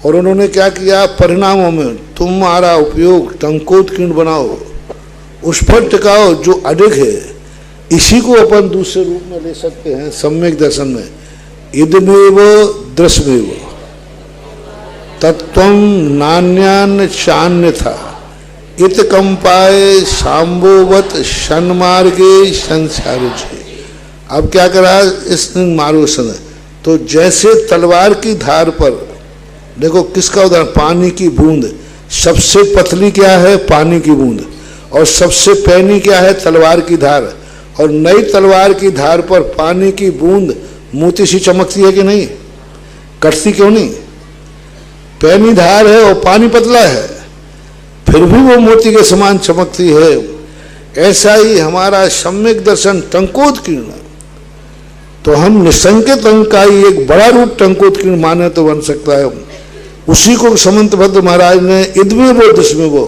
S3: और उन्होंने क्या किया, परिणामों में तुम्हारा उपयोग टंकोत्कीर्ण बनाओ, उस पर टिकाओ जो अडिग है। इसी को अपन दूसरे रूप में ले सकते हैं सम्यक दर्शन में, इदमेव दृश्यमेव तत्वं नान्यान चान्यथा इत कंपाए शांभोवत शन्मार्गे संसारुचे। अब क्या करा इस मार्गदर्शन, तो जैसे तलवार की धार पर, देखो किसका उदाहरण, पानी की बूंद। सबसे पतली क्या है, पानी की बूंद, और सबसे पैनी क्या है, तलवार की धार। और नई तलवार की धार पर पानी की बूंद मोती सी चमकती है कि नहीं, कटती क्यों नहीं? पैनी धार है और पानी पतला है, फिर भी वो मोती के समान चमकती है। ऐसा ही हमारा सम्यक दर्शन टंकोत्कीर्ण, तो हम निसंकेत अंग का ही एक बड़ा रूप टंकोत्कीर्ण माने तो बन सकता है। उसी को समंतभद्र महाराज ने इदमें वो दृश्य में वो,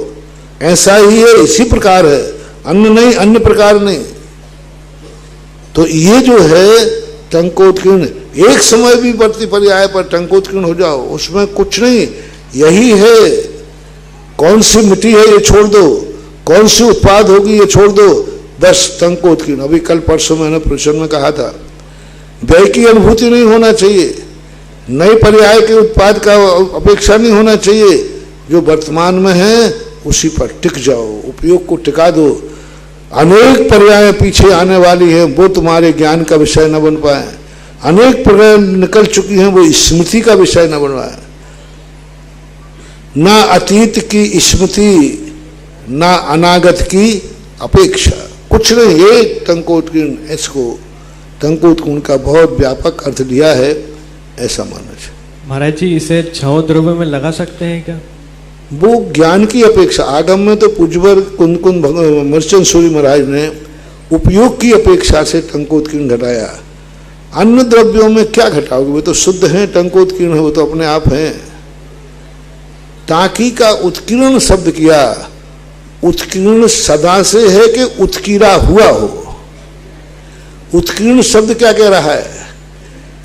S3: ऐसा ही है, इसी प्रकार है, अन्य नहीं, अन्य प्रकार नहीं। तो ये जो है टंकोत्कीर्ण, एक समय भी वर्ती पर्याय पर टंकोत्कीर्ण हो जाओ, उसमें कुछ नहीं, यही है। कौन सी मिट्टी है ये छोड़ दो, कौन सी उत्पाद होगी ये छोड़ दो, बस टंकोत्कीर्ण। अभी कल परसों मैंने प्रवचन में कहा था, व्यय की अनुभूति नहीं होना चाहिए, नए पर्याय के उत्पाद का अपेक्षा नहीं होना चाहिए। जो वर्तमान में है उसी पर टिक जाओ, उपयोग को टिका दो। अनेक पर्याय पीछे आने वाली हैं, वो तुम्हारे ज्ञान का विषय न बन पाए। अनेक पर्याय निकल चुकी हैं, वो स्मृति का विषय न बन पाए। ना अतीत की स्मृति, ना अनागत की अपेक्षा, कुछ नहीं। एक टंकोत्कीर्ण, इसको टंकोत्कीर्ण का बहुत व्यापक अर्थ लिया है, ऐसा मानना चाहिए।
S12: महाराज जी इसे 6 द्रव्य में लगा सकते हैं क्या?
S3: वो ज्ञान की अपेक्षा, आगम में तो पुजवर कुंदकुंद अमृतचंद सूरी महाराज ने उपयोग की अपेक्षा से टंकोत्कीर्ण घटाया। अन्य द्रव्यों में क्या घटाओगे, वे तो शुद्ध हैं, टंकोत्कीर्ण है, वो तो अपने आप हैं। टांकी का उत्कीर्ण शब्द किया, उत्कीर्ण सदा से है कि उत्कीरा हुआ हो। उत्कीर्ण शब्द क्या कह रहा है,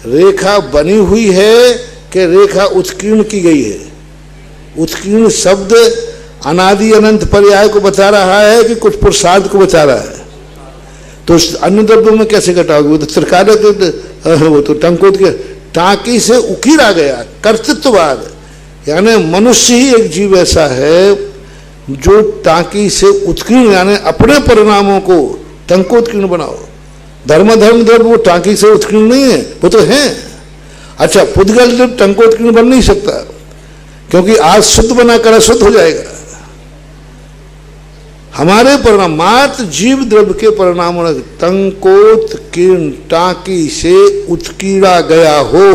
S3: रेखा बनी हुई है कि कि रेखा उत्कीर्ण की गई है। उत्कीर्ण शब्द अनादि अनंत पर्याय को बता रहा है कि कुछ पुरुषार्थ को बता रहा है। तो अन्य द्रव्यों में कैसे घटाओगे? वो तो त्रिकाल वो तो टंकोत के टांकी से उकीरा गया कर्तृत्ववाद, यानी मनुष्य ही एक जीव ऐसा है जो टांकी से उत्कीर्ण यानी अपने परिणामों को टंकोत्कीर्ण बनाओ। धर्म द्रव्य वो टांकी से उत्कीर्ण नहीं है, वो तो है। अच्छा, पुद्गल जब टंकोत्कीर्ण बन नहीं सकता, क्योंकि आज शुद्ध बनाकर अशुद्ध हो जाएगा। हमारे परिणाम मात्र जीव द्रव्य के परिणामों टंकोत्कीर्ण टांकी से उत्कीड़ा गया हो,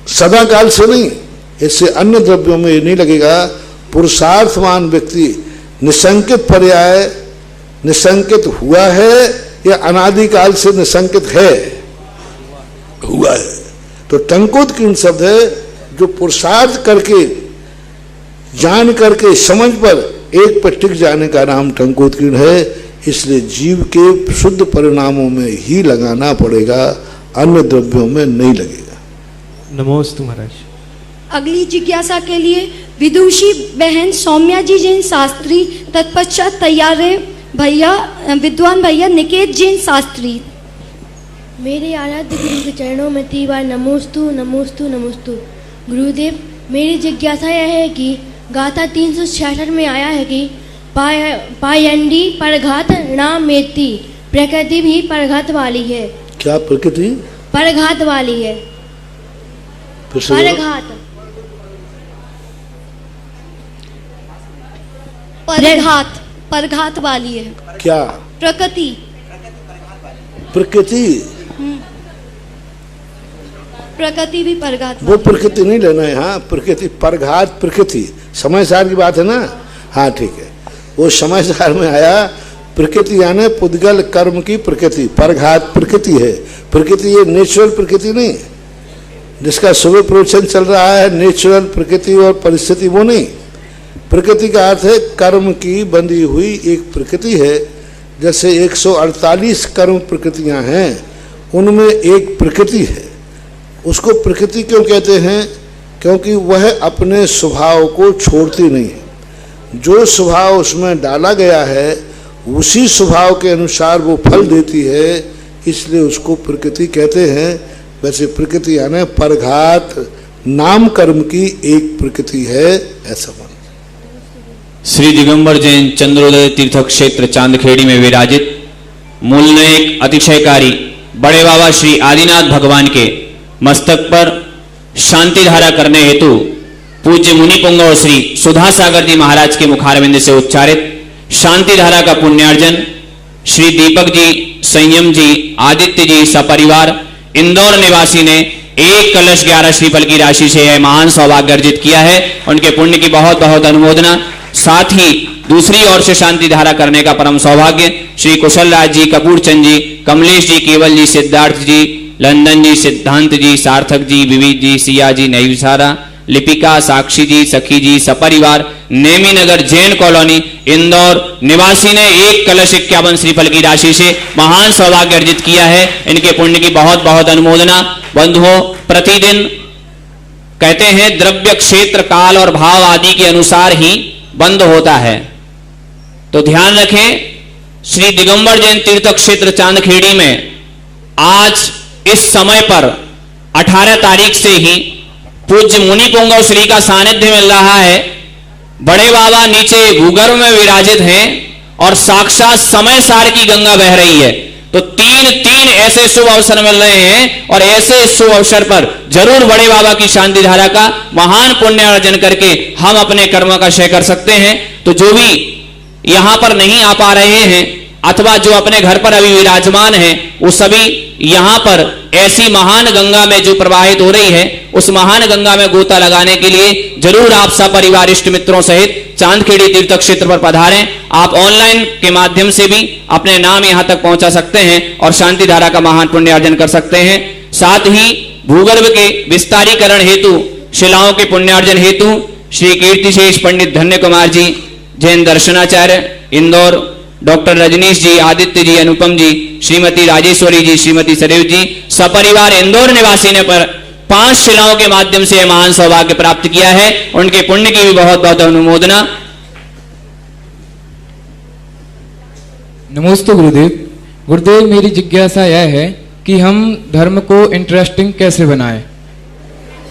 S3: सदा काल से नहीं। इससे अन्य द्रव्यों में ये नहीं लगेगा। पुरुषार्थवान व्यक्ति निसंकित पर्याय निसंकित हुआ है या अनादिकाल से निसंकित है? हुआ है। तो टंकोत्कीर्ण शब्द है जो पुरुषार्थ करके जान करके समझ पर एक पर टिक जाने का नाम टंकोत्कीर्ण है। इसलिए जीव के शुद्ध परिणामों में ही लगाना पड़ेगा, अन्य द्रव्यों में नहीं लगेगा।
S12: नमोस्तु महाराज।
S6: अगली जिज्ञासा के लिए विदुषी बहन सौम्या जी जैन शास्त्री, तत्पश्चात तैयार है भैया विद्वान भैया निकेत जैन शास्त्री।
S13: मेरे आराध्य गुरु के चरणों में 3 बार नमोस्तु नमोस्तु नमोस्तु। गुरुदेव, मेरी जिज्ञासा यह है कि गाथा 366 में आया है कि पायंडी परघात नामेति, प्रकृति भी परघात वाली है।
S3: क्या प्रकृति
S13: परघात वाली है? परघात
S6: परघात परघात वाली है।
S3: क्या?
S6: प्रकृति
S3: प्रकृति
S6: प्रकृति भी परघात।
S3: वो प्रकृति नहीं लेना है। हाँ, प्रकृति परघात प्रकृति समय सार की बात है ना। हाँ ठीक है, वो समय सार में आया। प्रकृति यानी पुद्गल कर्म की प्रकृति, परघात प्रकृति है। प्रकृति ये नेचुरल प्रकृति नहीं, जिसका सुबह प्रवचन चल रहा है नेचुरल प्रकृति और परिस्थिति, वो नहीं। प्रकृति का अर्थ है कर्म की बंधी हुई एक प्रकृति है। जैसे 148 कर्म प्रकृतियां हैं, उनमें एक प्रकृति है। उसको प्रकृति क्यों कहते हैं? क्योंकि वह अपने स्वभाव को छोड़ती नहीं है। जो स्वभाव उसमें डाला गया है उसी स्वभाव के अनुसार वो फल देती है, इसलिए उसको प्रकृति कहते हैं। वैसे प्रकृति यानी परघात नाम कर्म की एक प्रकृति है, ऐसा मान।
S14: श्री दिगंबर जैन चंद्रोदय तीर्थ क्षेत्र चांदखेड़ी में विराजित मूल नायक अतिशयकारी बड़े बाबा श्री आदिनाथ भगवान के मस्तक पर शांति धारा करने हेतु पूज्य मुनि पुंगव श्री सुधा सागर जी महाराज के मुखारविंद से उच्चारित शांति धारा का पुण्यार्जन श्री दीपक जी, संयम जी, आदित्य जी सपरिवार इंदौर निवासी ने 1 कलश 11 श्रीफल की राशि से यह महान सौभाग्य अर्जित किया है। उनके पुण्य की बहुत बहुत अनुमोदना। साथ ही दूसरी ओर से शांति धारा करने का परम सौभाग्य श्री कुशल राज जी, कपूर चंद जी, कमलेश जी, केवल जी, सिद्धार्थ जी, लंदन जी, सिद्धांत जी, सार्थक जी, विविध जी, सिया जी, नैविसारा, लिपिका, साक्षी जी, सखी जी सपरिवार नेमी नगर जैन कॉलोनी इंदौर निवासी ने 1 कलश 51 श्रीफल की राशि से महान सौभाग्य अर्जित किया है। इनके पुण्य की बहुत बहुत अनुमोदना। बंधुओं, प्रतिदिन कहते हैं द्रव्य क्षेत्र काल और भाव आदि के अनुसार ही बंद होता है, तो ध्यान रखें। श्री दिगंबर जैन तीर्थ क्षेत्र चांदखेड़ी में आज इस समय पर 18 तारीख से ही पूज्य मुनि पुंगव श्री का सानिध्य मिल रहा है। बड़े बाबा नीचे भूगर्भ में विराजित हैं और साक्षात समय सार की गंगा बह रही है। तो तीन ऐसे शुभ अवसर मिल रहे हैं और ऐसे शुभ अवसर पर जरूर बड़े बाबा की शांति धारा का महान पुण्य अर्जन करके हम अपने कर्म का क्षय कर सकते हैं। तो जो भी यहां पर नहीं आ पा रहे हैं अथवा जो अपने घर पर अभी विराजमान हैं, वो सभी यहां पर ऐसी महान गंगा में जो प्रवाहित हो रही है उस महान गंगा में गोता लगाने के लिए जरूर आप सपरिवार इष्ट मित्रों सहित चांदखेड़ी तीर्थ क्षेत्र पर पधारें। आप ऑनलाइन के माध्यम से भी अपने नाम यहां तक पहुंचा सकते हैं और शांति धारा का महान पुण्य अर्जन कर सकते हैं। साथ ही भूगर्भ के विस्तारीकरण हेतु शिलाओं के पुण्यार्जन हेतु श्री कीर्तिशेष पंडित धन्य कुमार जी जैन दर्शनाचार्य इंदौर, डॉक्टर रजनीश जी, आदित्य जी, अनुपम जी, श्रीमती राजेश्वरी जी, श्रीमती सरेव जी सपरिवार इंदौर निवासी ने पर 5 शिलाओं के माध्यम से महान सौभाग्य प्राप्त किया है। उनके पुण्य की भी बहुत बहुत अनुमोदना।
S15: नमस्ते गुरुदेव। गुरुदेव, मेरी जिज्ञासा यह है कि हम धर्म को इंटरेस्टिंग कैसे बनाएं?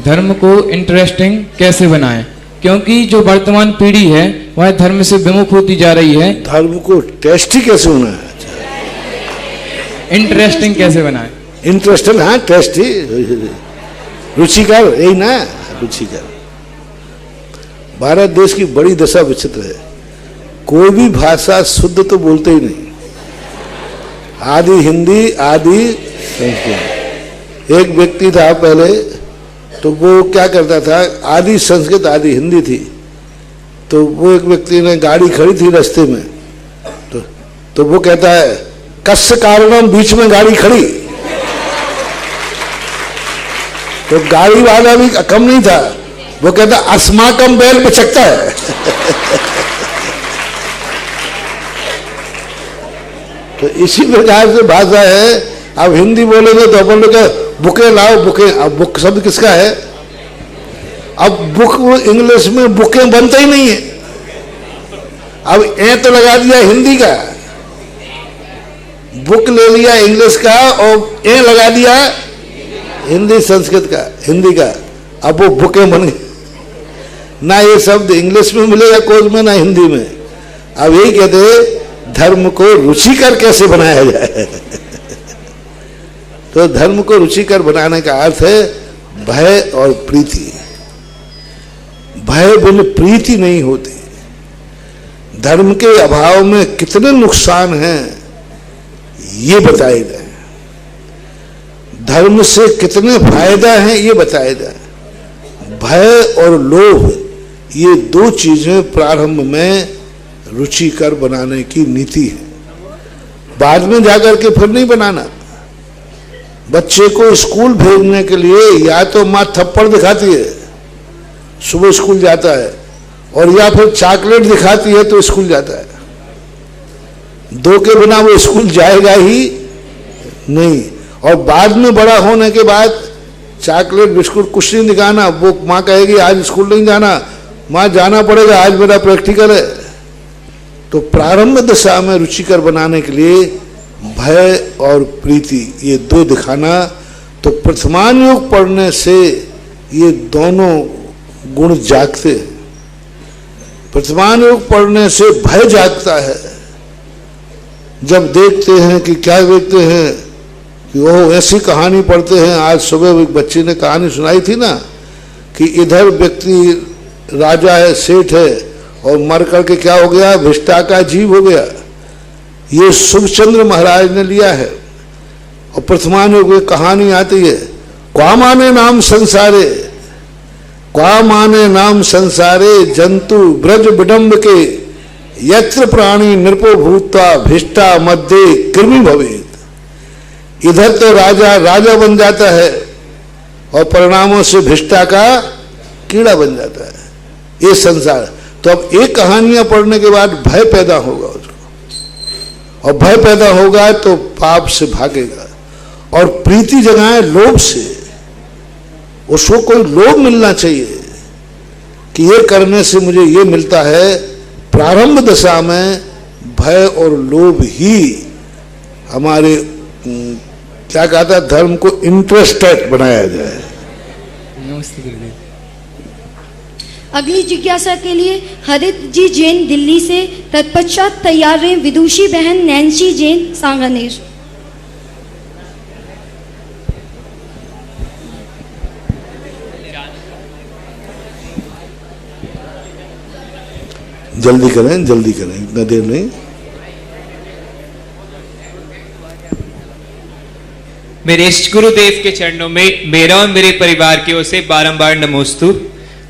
S15: धर्म को इंटरेस्टिंग कैसे बनाएं? क्योंकि जो वर्तमान पीढ़ी है वह धर्म से विमुख होती जा रही है।
S3: धर्म को टेस्टी कैसे बनाएं?
S15: इंटरेस्टिंग कैसे बनाएं?
S3: इंटरेस्टिंग, हाँ, टेस्टी, रुचिकर, यही ना, रुचिकर। भारत देश की बड़ी दशा विचित्र है, कोई भी भाषा शुद्ध तो बोलते ही नहीं। आदि हिंदी, आदि संस्कृत। एक व्यक्ति था पहले, तो वो क्या करता था, आदि संस्कृत आदि हिंदी थी, तो वो एक व्यक्ति ने गाड़ी खड़ी थी रास्ते में, तो वो कहता है कस्य कारणम, बीच में गाड़ी खड़ी। तो गाड़ी वाला भी कम नहीं था, वो कहता अस्माकम बैल पिचकता है। तो इसी प्रकार से भाषा है। अब हिंदी बोलेंगे तो अपन लोग बुके लाओ, बुके। अब बुक शब्द किसका है? अब बुक इंग्लिश में बुके बनता ही नहीं है। अब ए तो लगा दिया हिंदी का, बुक ले लिया इंग्लिश का, और ए लगा दिया हिंदी संस्कृत का, हिंदी का। अब वो बुके बन गए। ना ये शब्द इंग्लिश में मिलेगा कोर्स में, ना हिंदी में। अब यही कहते धर्म को रुचिकर कैसे बनाया जाए। तो धर्म को रुचिकर बनाने का अर्थ है भय और प्रीति। भय बिन प्रीति नहीं होती। धर्म के अभाव में कितने नुकसान हैं ये बताए जाए, धर्म से कितने फायदा हैं ये बताया जाए। भय और लोभ, ये दो चीजें प्रारंभ में रुचिकर बनाने की नीति है, बाद में जाकर के फिर नहीं बनाना। बच्चे को स्कूल भेजने के लिए या तो माँ थप्पड़ दिखाती है, सुबह स्कूल जाता है, और या फिर चॉकलेट दिखाती है तो स्कूल जाता है। दो के बिना वो स्कूल जाएगा ही नहीं। और बाद में बड़ा होने के बाद चॉकलेट बिस्कुट कुछ नहीं दिखाना, वो माँ कहेगी आज स्कूल नहीं जाना, माँ जाना पड़ेगा आज मेरा प्रैक्टिकल है। तो प्रारंभ दशा में रुचिकर बनाने के लिए भय और प्रीति, ये दो दिखाना। तो प्रथमान योग पढ़ने से ये दोनों गुण जागते हैं। प्रथमान योग पढ़ने से भय जागता है। जब देखते हैं कि क्या देखते हैं कि वो ऐसी कहानी पढ़ते हैं। आज सुबह एक बच्चे ने कहानी सुनाई थी ना, कि इधर व्यक्ति राजा है, सेठ है, और मर करके क्या हो गया, भिष्टा का जीव हो गया। ये शुभचंद्र महाराज ने लिया है। और प्रथमान योग में कहानी आती है, क्वा माने नाम संसारे, क्वा माने नाम संसारे, जंतु ब्रज विडम्ब के, यत्र प्राणी नृपो भूता, भिष्टा मध्य कृमि भवेत। इधर तो राजा राजा बन जाता है, और परिणामों से भिष्टा का कीड़ा बन जाता है। ये संसार। तो अब एक कहानियां पढ़ने के बाद भय पैदा होगा उसको, और भय पैदा होगा तो पाप से भागेगा। और प्रीति जगाए लोभ से, उसको कोई लोभ मिलना चाहिए कि ये करने से मुझे ये मिलता है। प्रारंभ दशा में भय और लोभ ही हमारे क्या कहता है, धर्म को इंटरेस्टेड बनाया जाए।
S6: अगली जिज्ञासा के लिए हरित जी जैन दिल्ली से, तत्पश्चात तैयार रहे विदुषी बहन नैन्सी जैन सांगानेर।
S3: जल्दी करें, जल्दी करें, इतना देर नहीं।
S16: मेरे इष्ट गुरुदेव के चरणों में मेरा और मेरे परिवार की ओर से बारंबार नमोस्तु।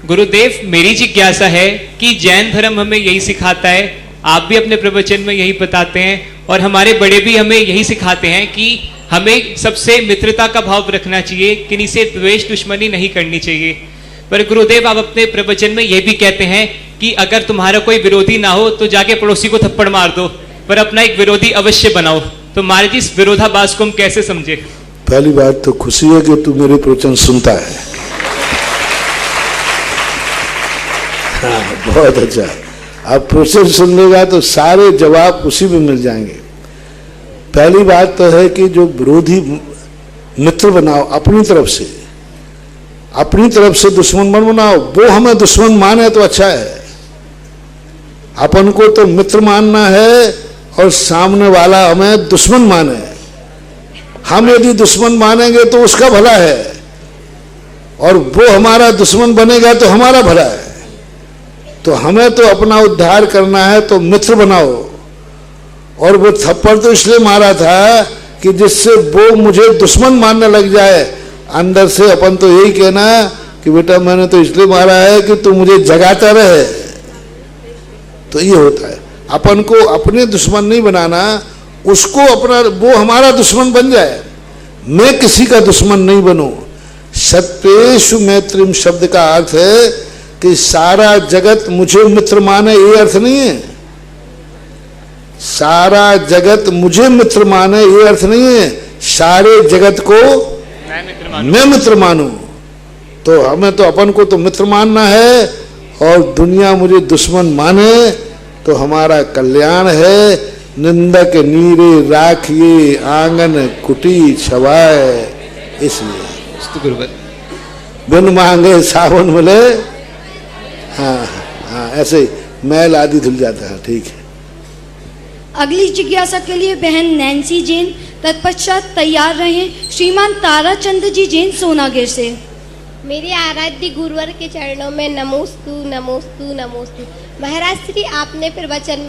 S16: गुरुदेव, मेरी जिज्ञासा है कि जैन धर्म हमें यही सिखाता है, आप भी अपने प्रवचन में यही बताते हैं, और हमारे बड़े भी हमें यही सिखाते हैं कि हमें सबसे मित्रता का भाव रखना चाहिए, किन्हीं से द्वेष दुश्मनी नहीं करनी चाहिए। पर गुरुदेव, आप अपने प्रवचन में यह भी कहते हैं कि अगर तुम्हारा कोई विरोधी ना हो तो जाके पड़ोसी को थप्पड़ मार दो, पर अपना एक विरोधी अवश्य बनाओ। तो महाराज जी, इस विरोधाभास को हम कैसे समझे?
S3: पहली बात तो खुशी है कि तू मेरे प्रवचन सुनता है। हाँ, बहुत अच्छा। अब प्रवचन सुन लेगा तो सारे जवाब उसी में मिल जाएंगे। पहली बात तो है कि जो विरोधी मित्र बनाओ अपनी तरफ से, अपनी तरफ से दुश्मन मत बनाओ। वो हमें दुश्मन माने तो अच्छा है, अपन को तो मित्र मानना है और सामने वाला हमें दुश्मन माने। हम यदि दुश्मन मानेंगे तो उसका भला है, और वो हमारा दुश्मन बनेगा तो हमारा भला है। तो हमें तो अपना उद्धार करना है, तो मित्र बनाओ। और वो थप्पड़ तो इसलिए मारा था कि जिससे वो मुझे दुश्मन मानने लग जाए। अंदर से अपन तो यही कहना कि बेटा मैंने तो इसलिए मारा है कि तू मुझे जगाता रहे। तो ये होता है, अपन को अपने दुश्मन नहीं बनाना, उसको अपना, वो हमारा दुश्मन बन जाए। मैं किसी का दुश्मन नहीं बनूं। सत्येषु मैत्रीम शब्द का अर्थ है कि सारा जगत मुझे मित्र माने, ये अर्थ नहीं है। सारा जगत मुझे मित्र माने ये अर्थ नहीं है, सारे जगत को मैं मित्र मानूं। तो हमें तो अपन को तो मित्र मानना है, और दुनिया मुझे दुश्मन माने तो हमारा कल्याण है। निंदक नीरे राखिए आंगन कुटी छवाए, इसलिए बिन मांगे सावन मिले। हाँ हाँ, ऐसे ही मैल आदि धुल जाता है। ठीक है।
S6: अगली जिज्ञासा के लिए बहन नैन्सी जैन, तत्पश्चात तैयार रहे श्रीमान ताराचंद जी जैन सोनागिर से।
S17: मेरे आराध्य गुरुवर के चरणों में नमोस्तु नमोस्तु नमोस्तु। महाराज श्री आपने प्रवचन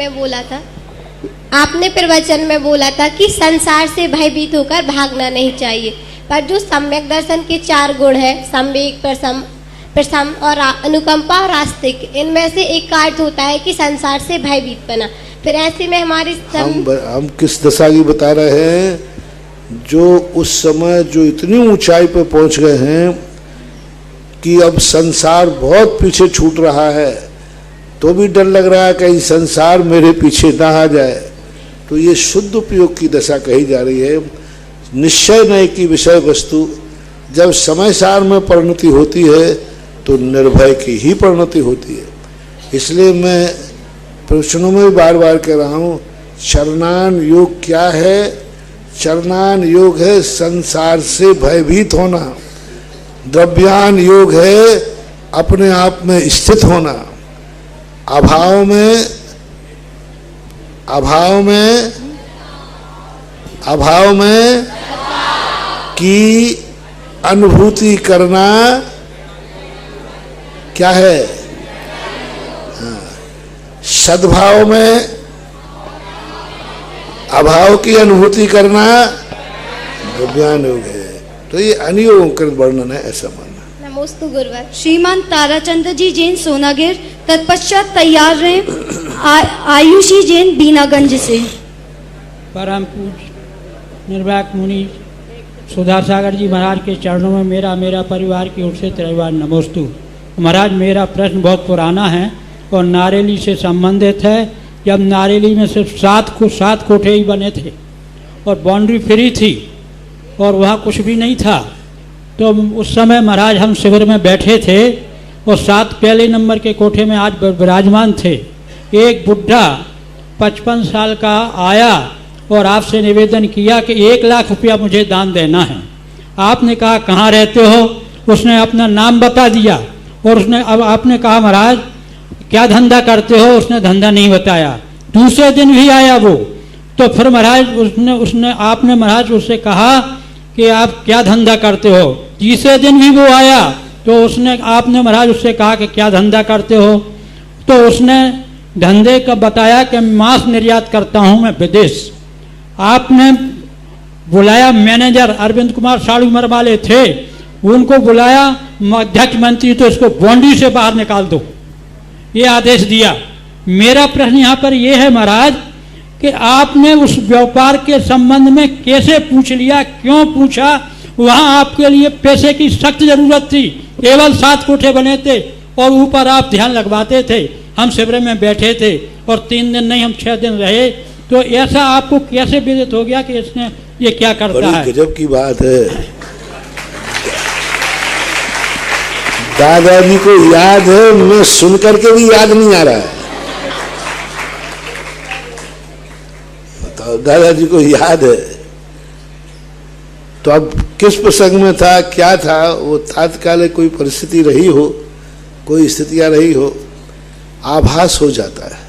S17: में बोला था कि संसार से भयभीत होकर भागना नहीं चाहिए, पर जो सम्यक दर्शन के 4 गुण है, संवेग, प्रशम और अनुकंपा और आस्तिक, इनमें से एक का अर्थ होता है कि संसार से भयभीत बना। फिर ऐसे में हमारी
S3: हम किस दशा की बता रहे हैं? जो उस समय जो इतनी ऊंचाई पर पहुंच गए हैं कि अब संसार बहुत पीछे छूट रहा है, तो भी डर लग रहा है कहीं संसार मेरे पीछे ना आ जाए। तो ये शुद्ध उपयोग की दशा कही जा रही है। निश्चय नहीं की विषय वस्तु जब समय सार में परिणति होती है तो निर्भय की ही परिणति होती है। इसलिए मैं प्रश्नों में बार बार कह रहा हूँ, चरणान योग क्या है? चरणान योग है संसार से भयभीत होना। द्रव्यान योग है अपने आप में स्थित होना। अभाव में की अनुभूति करना क्या है? हाँ। सद्भाव में अभाव की अनुभूति करना द्रव्यान योग है। तो ये अनियोगकृत वर्णन है, ऐसा मानना।
S17: नमोस्तु गुरुवर।
S6: श्रीमान ताराचंद जी जैन सोनागिर, तत्पश्चात तैयार रहे आयुषी जैन बीनागंज से।
S18: परम पूज्य निर्वाक मुनि सुधा सागर जी महाराज के चरणों में मेरा परिवार की ओर से त्रैवार नमोस्तु। महाराज मेरा प्रश्न बहुत पुराना है और नारेली से संबंधित है। जब नारेली में सिर्फ 7 कोठे ही बने थे और बाउंड्री फ्री थी और वहाँ कुछ भी नहीं था, तो उस समय महाराज हम शिविर में बैठे थे और 7 पहले नंबर के कोठे में आज विराजमान थे। एक बुढ़ा 55 साल का आया और आपसे निवेदन किया कि 1 लाख रुपया मुझे दान देना है। आपने कहा कहाँ रहते हो? उसने अपना नाम बता दिया और अब आपने कहा महाराज क्या धंधा करते हो? उसने धंधा नहीं बताया। दूसरे दिन भी आया वो, तो फिर महाराज आपने महाराज उससे कहा कि आप क्या धंधा करते हो? तीसरे दिन भी वो आया तो आपने महाराज उससे कहा कि क्या धंधा करते हो? तो उसने धंधे का बताया कि मांस निर्यात करता हूं मैं विदेश। आपने बुलाया, मैनेजर अरविंद कुमार साड़ी उम्र वाले थे, उनको बुलाया, अध्यक्ष मंत्री तो इसको बाउंड्री से बाहर निकाल दो, ये आदेश दिया। मेरा प्रश्न यहाँ पर यह है महाराज कि आपने उस व्यापार के संबंध में कैसे पूछ लिया, क्यों पूछा? वहाँ आपके लिए पैसे की सख्त जरूरत थी, केवल 7 कोठे बने थे और ऊपर आप ध्यान लगवाते थे। हम शिविर में बैठे थे और 3 दिन नहीं हम 6 दिन रहे, तो ऐसा आपको कैसे विदित हो गया कि इसने ये क्या करता
S3: बड़ी
S18: है?
S3: गजब की बात है। दादाजी को याद है, मैं सुन करके भी याद नहीं आ रहा है। तो दादाजी को याद है, तो अब किस प्रसंग में था, क्या था, वो तात्कालिक कोई परिस्थिति रही हो, कोई स्थितियां रही हो, आभास हो जाता है।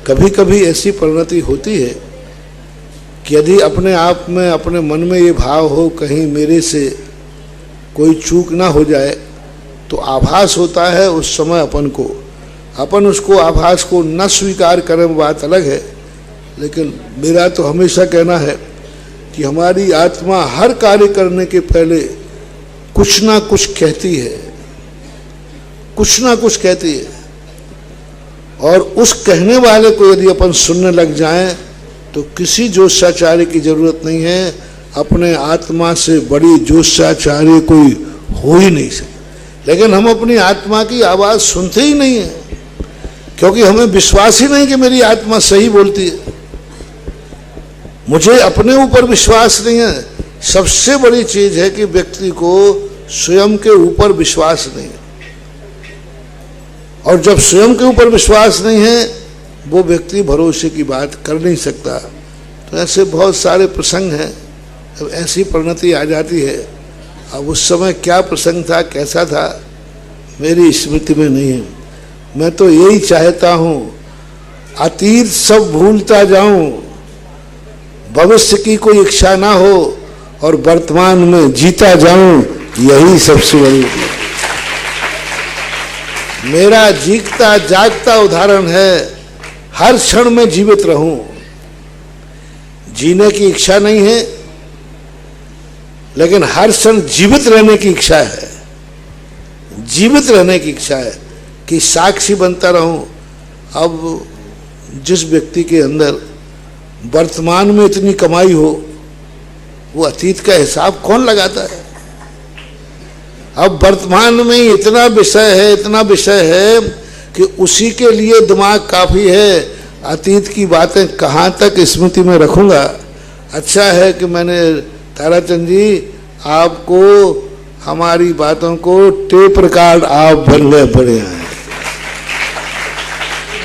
S3: कभी कभी ऐसी परिणति होती है कि यदि अपने आप में, अपने मन में ये भाव हो कहीं मेरे से कोई चूक ना हो जाए, तो आभास होता है उस समय अपन उसको आभास को न स्वीकार करें बात अलग है, लेकिन मेरा तो हमेशा कहना है कि हमारी आत्मा हर कार्य करने के पहले कुछ ना कुछ कहती है, कुछ ना कुछ कहती है, और उस कहने वाले को यदि अपन सुनने लग जाएं तो किसी जोशाचार्य की जरूरत नहीं है। अपने आत्मा से बड़ी जोशाचार्य कोई हो ही नहीं सकती। लेकिन हम अपनी आत्मा की आवाज सुनते ही नहीं है, क्योंकि हमें विश्वास ही नहीं कि मेरी आत्मा सही बोलती है। मुझे अपने ऊपर विश्वास नहीं है। सबसे बड़ी चीज है कि व्यक्ति को स्वयं के ऊपर विश्वास नहीं है, और जब स्वयं के ऊपर विश्वास नहीं है वो व्यक्ति भरोसे की बात कर नहीं सकता। तो ऐसे बहुत सारे प्रसंग हैं, जब ऐसी परिणति आ जाती है। अब उस समय क्या प्रसंग था, कैसा था, मेरी स्मृति में नहीं है। मैं तो यही चाहता हूँ अतीत सब भूलता जाऊं, भविष्य की कोई इच्छा ना हो और वर्तमान में जीता जाऊं, यही सबसे बड़ी मेरा जीता जागता उदाहरण है। हर क्षण में जीवित रहूं। जीने की इच्छा नहीं है, लेकिन हर क्षण जीवित रहने की इच्छा है। जीवित रहने की इच्छा है कि साक्षी बनता रहूं। अब जिस व्यक्ति के अंदर वर्तमान में इतनी कमाई हो, वो अतीत का हिसाब कौन लगाता है? अब वर्तमान में इतना विषय है, इतना विषय है कि उसी के लिए दिमाग काफी है। अतीत की बातें कहाँ तक स्मृति में रखूंगा। अच्छा है कि मैंने ताराचंद जी आपको हमारी बातों को टेप रिकॉर्ड आप बन गए, बढ़िया है।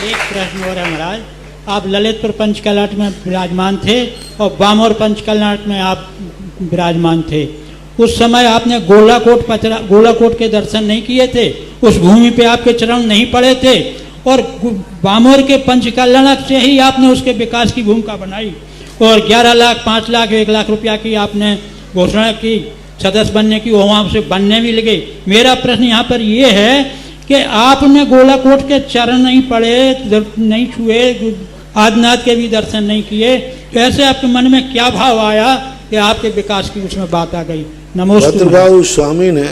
S18: एक प्रश्न और है महाराज, आप ललितपुर पंचकलाट में विराजमान थे और बामोर पंचकलाट में आप विराजमान थे। उस समय आपने गोलाकोट के दर्शन नहीं किए थे, उस भूमि पे आपके चरण नहीं पड़े थे, और बामोर के पंचकलाट से ही आपने उसके विकास की भूमिका बनाई और 11 लाख, 5 लाख, 1 लाख रुपया की आपने घोषणा की सदस्य बनने की, वहाँ से बनने भी लगे। मेरा प्रश्न यहाँ पर ये है कि आपने गोलाकोट के चरण नहीं पड़े, नहीं छुए, आदिनाथ के भी दर्शन नहीं किए, तो ऐसे आपके मन में क्या भाव आया कि आपके विकास की उसमें बात आ गई? नमस्ते।
S3: भद्रबाहु स्वामी ने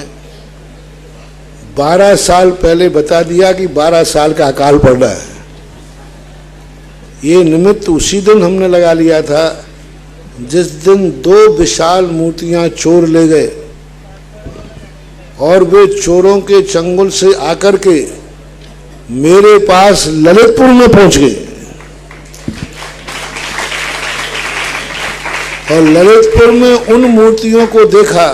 S3: 12 साल पहले बता दिया कि 12 साल का अकाल पड़ रहा है। ये निमित्त उसी दिन हमने लगा लिया था जिस दिन 2 विशाल मूर्तियां चोर ले गए, और वे चोरों के चंगुल से आकर के मेरे पास ललितपुर में पहुंच गए। और ललितपुर में उन मूर्तियों को देखा,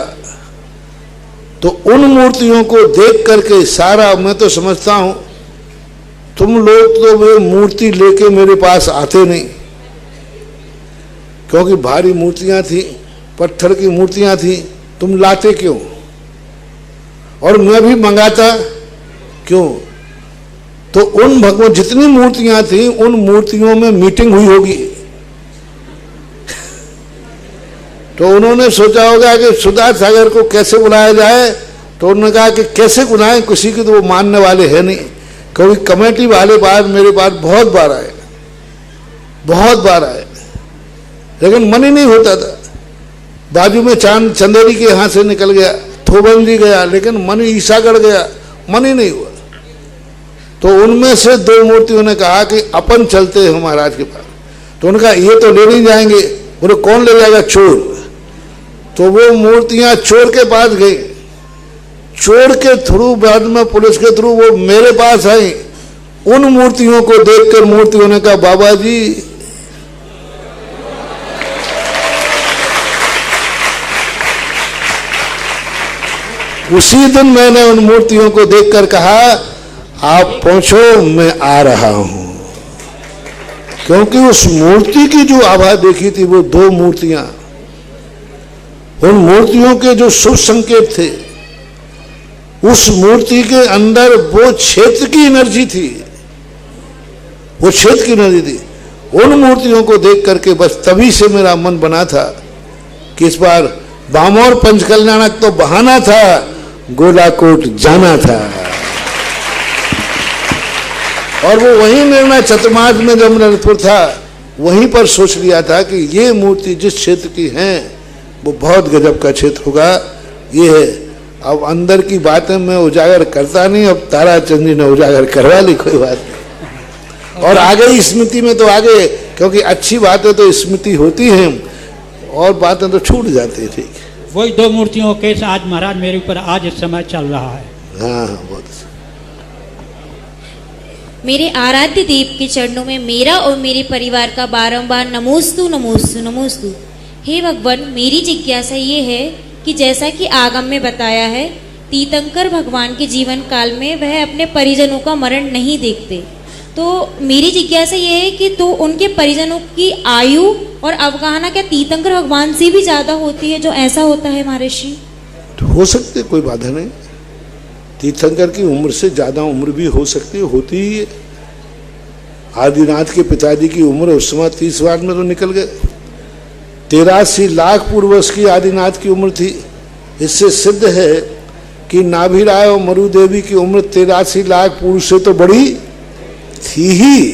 S3: तो उन मूर्तियों को देख करके सारा, मैं तो समझता हूं तुम लोग तो वे मूर्ति लेके मेरे पास आते नहीं, क्योंकि भारी मूर्तियां थी, पत्थर की मूर्तियां थी, तुम लाते क्यों? और मैं भी मंगाता क्यों? तो उन भगवान जितनी मूर्तियां थी उन मूर्तियों में मीटिंग हुई होगी। तो उन्होंने सोचा होगा कि सुधार सागर को कैसे बुलाया जाए, तो उन्होंने कहा कि कैसे बुलाएं, किसी की तो वो मानने वाले हैं नहीं। क्योंकि कमेटी वाले बार मेरे पास बहुत बार आए, लेकिन मन ही नहीं होता था। बाजू में चंदेरी के यहाँ से निकल गया, थोबंदी गया, लेकिन मन ईसागढ़ गया, मन ही नहीं हुआ। तो उनमें से 2 मूर्तियों ने कहा कि अपन चलते हैं महाराज के पास। तो उन्होंने कहा ये तो ले नहीं जाएंगे। बोले कौन ले जाएगा? चोर। तो वो मूर्तियां चोर के पास गई, चोर के थ्रू, बाद में पुलिस के थ्रू वो मेरे पास आई। उन मूर्तियों को देखकर मूर्तियों ने कहा बाबा जी उसी दिन मैंने उन मूर्तियों को देखकर कहा, आप पहुंचो, मैं आ रहा हूं। क्योंकि उस मूर्ति की जो आभा देखी थी, वो दो मूर्तियां, उन मूर्तियों के जो शुभ संकेत थे, उस मूर्ति के अंदर वो क्षेत्र की एनर्जी थी, वो क्षेत्र की एनर्जी थी। उन मूर्तियों को देख करके बस तभी से मेरा मन बना था कि इस बार बामौर पंचकल्याणक तो बहाना था, गोलाकोट जाना था। और वो वही निर्णय चतुर्मास में जब ललितपुर था, वहीं पर सोच लिया था कि ये मूर्ति जिस क्षेत्र की है वो बहुत गजब का क्षेत्र होगा। ये है, अब अंदर की बातें मैं उजागर करता नहीं, अब ताराचंद जी ने उजागर करवा ली, कोई बात नहीं। और आगे स्मृति में तो आगे, क्योंकि अच्छी बातें तो स्मृति होती हैं और बातें तो छूट जाती है। ठीक,
S18: वही दो मूर्तियों के आज महाराज मेरे ऊपर आज इस समय चल रहा है।
S3: हाँ बहुत अच्छा।
S19: मेरे आराध्य देव के चरणों में मेरा और मेरे परिवार का बारंबार नमोस्तु नमोस्तु नमोस्तु। हे भगवान, मेरी जिज्ञासा ये है कि जैसा कि आगम में बताया है, तीर्थंकर भगवान के जीवन काल में वह अपने परिजनों का मरण नहीं देखते, तो मेरी जिज्ञासा ये है कि तो उनके परिजनों की आयु और अवगाहना क्या तीर्थंकर भगवान से भी ज्यादा होती है, जो ऐसा होता है महर्षि?
S3: हो सकते, कोई बाधा नहीं। तीर्थंकर की उम्र से ज्यादा उम्र भी हो सकती है, होती ही है। आदिनाथ के पिताजी की उम्र उस समय 30 वर्ष में तो निकल गए। 83 लाख पूर्वज की आदिनाथ की उम्र थी। इससे सिद्ध है कि नाभिराय और मरुदेवी की उम्र 83 लाख पुरुष से तो बड़ी थी ही।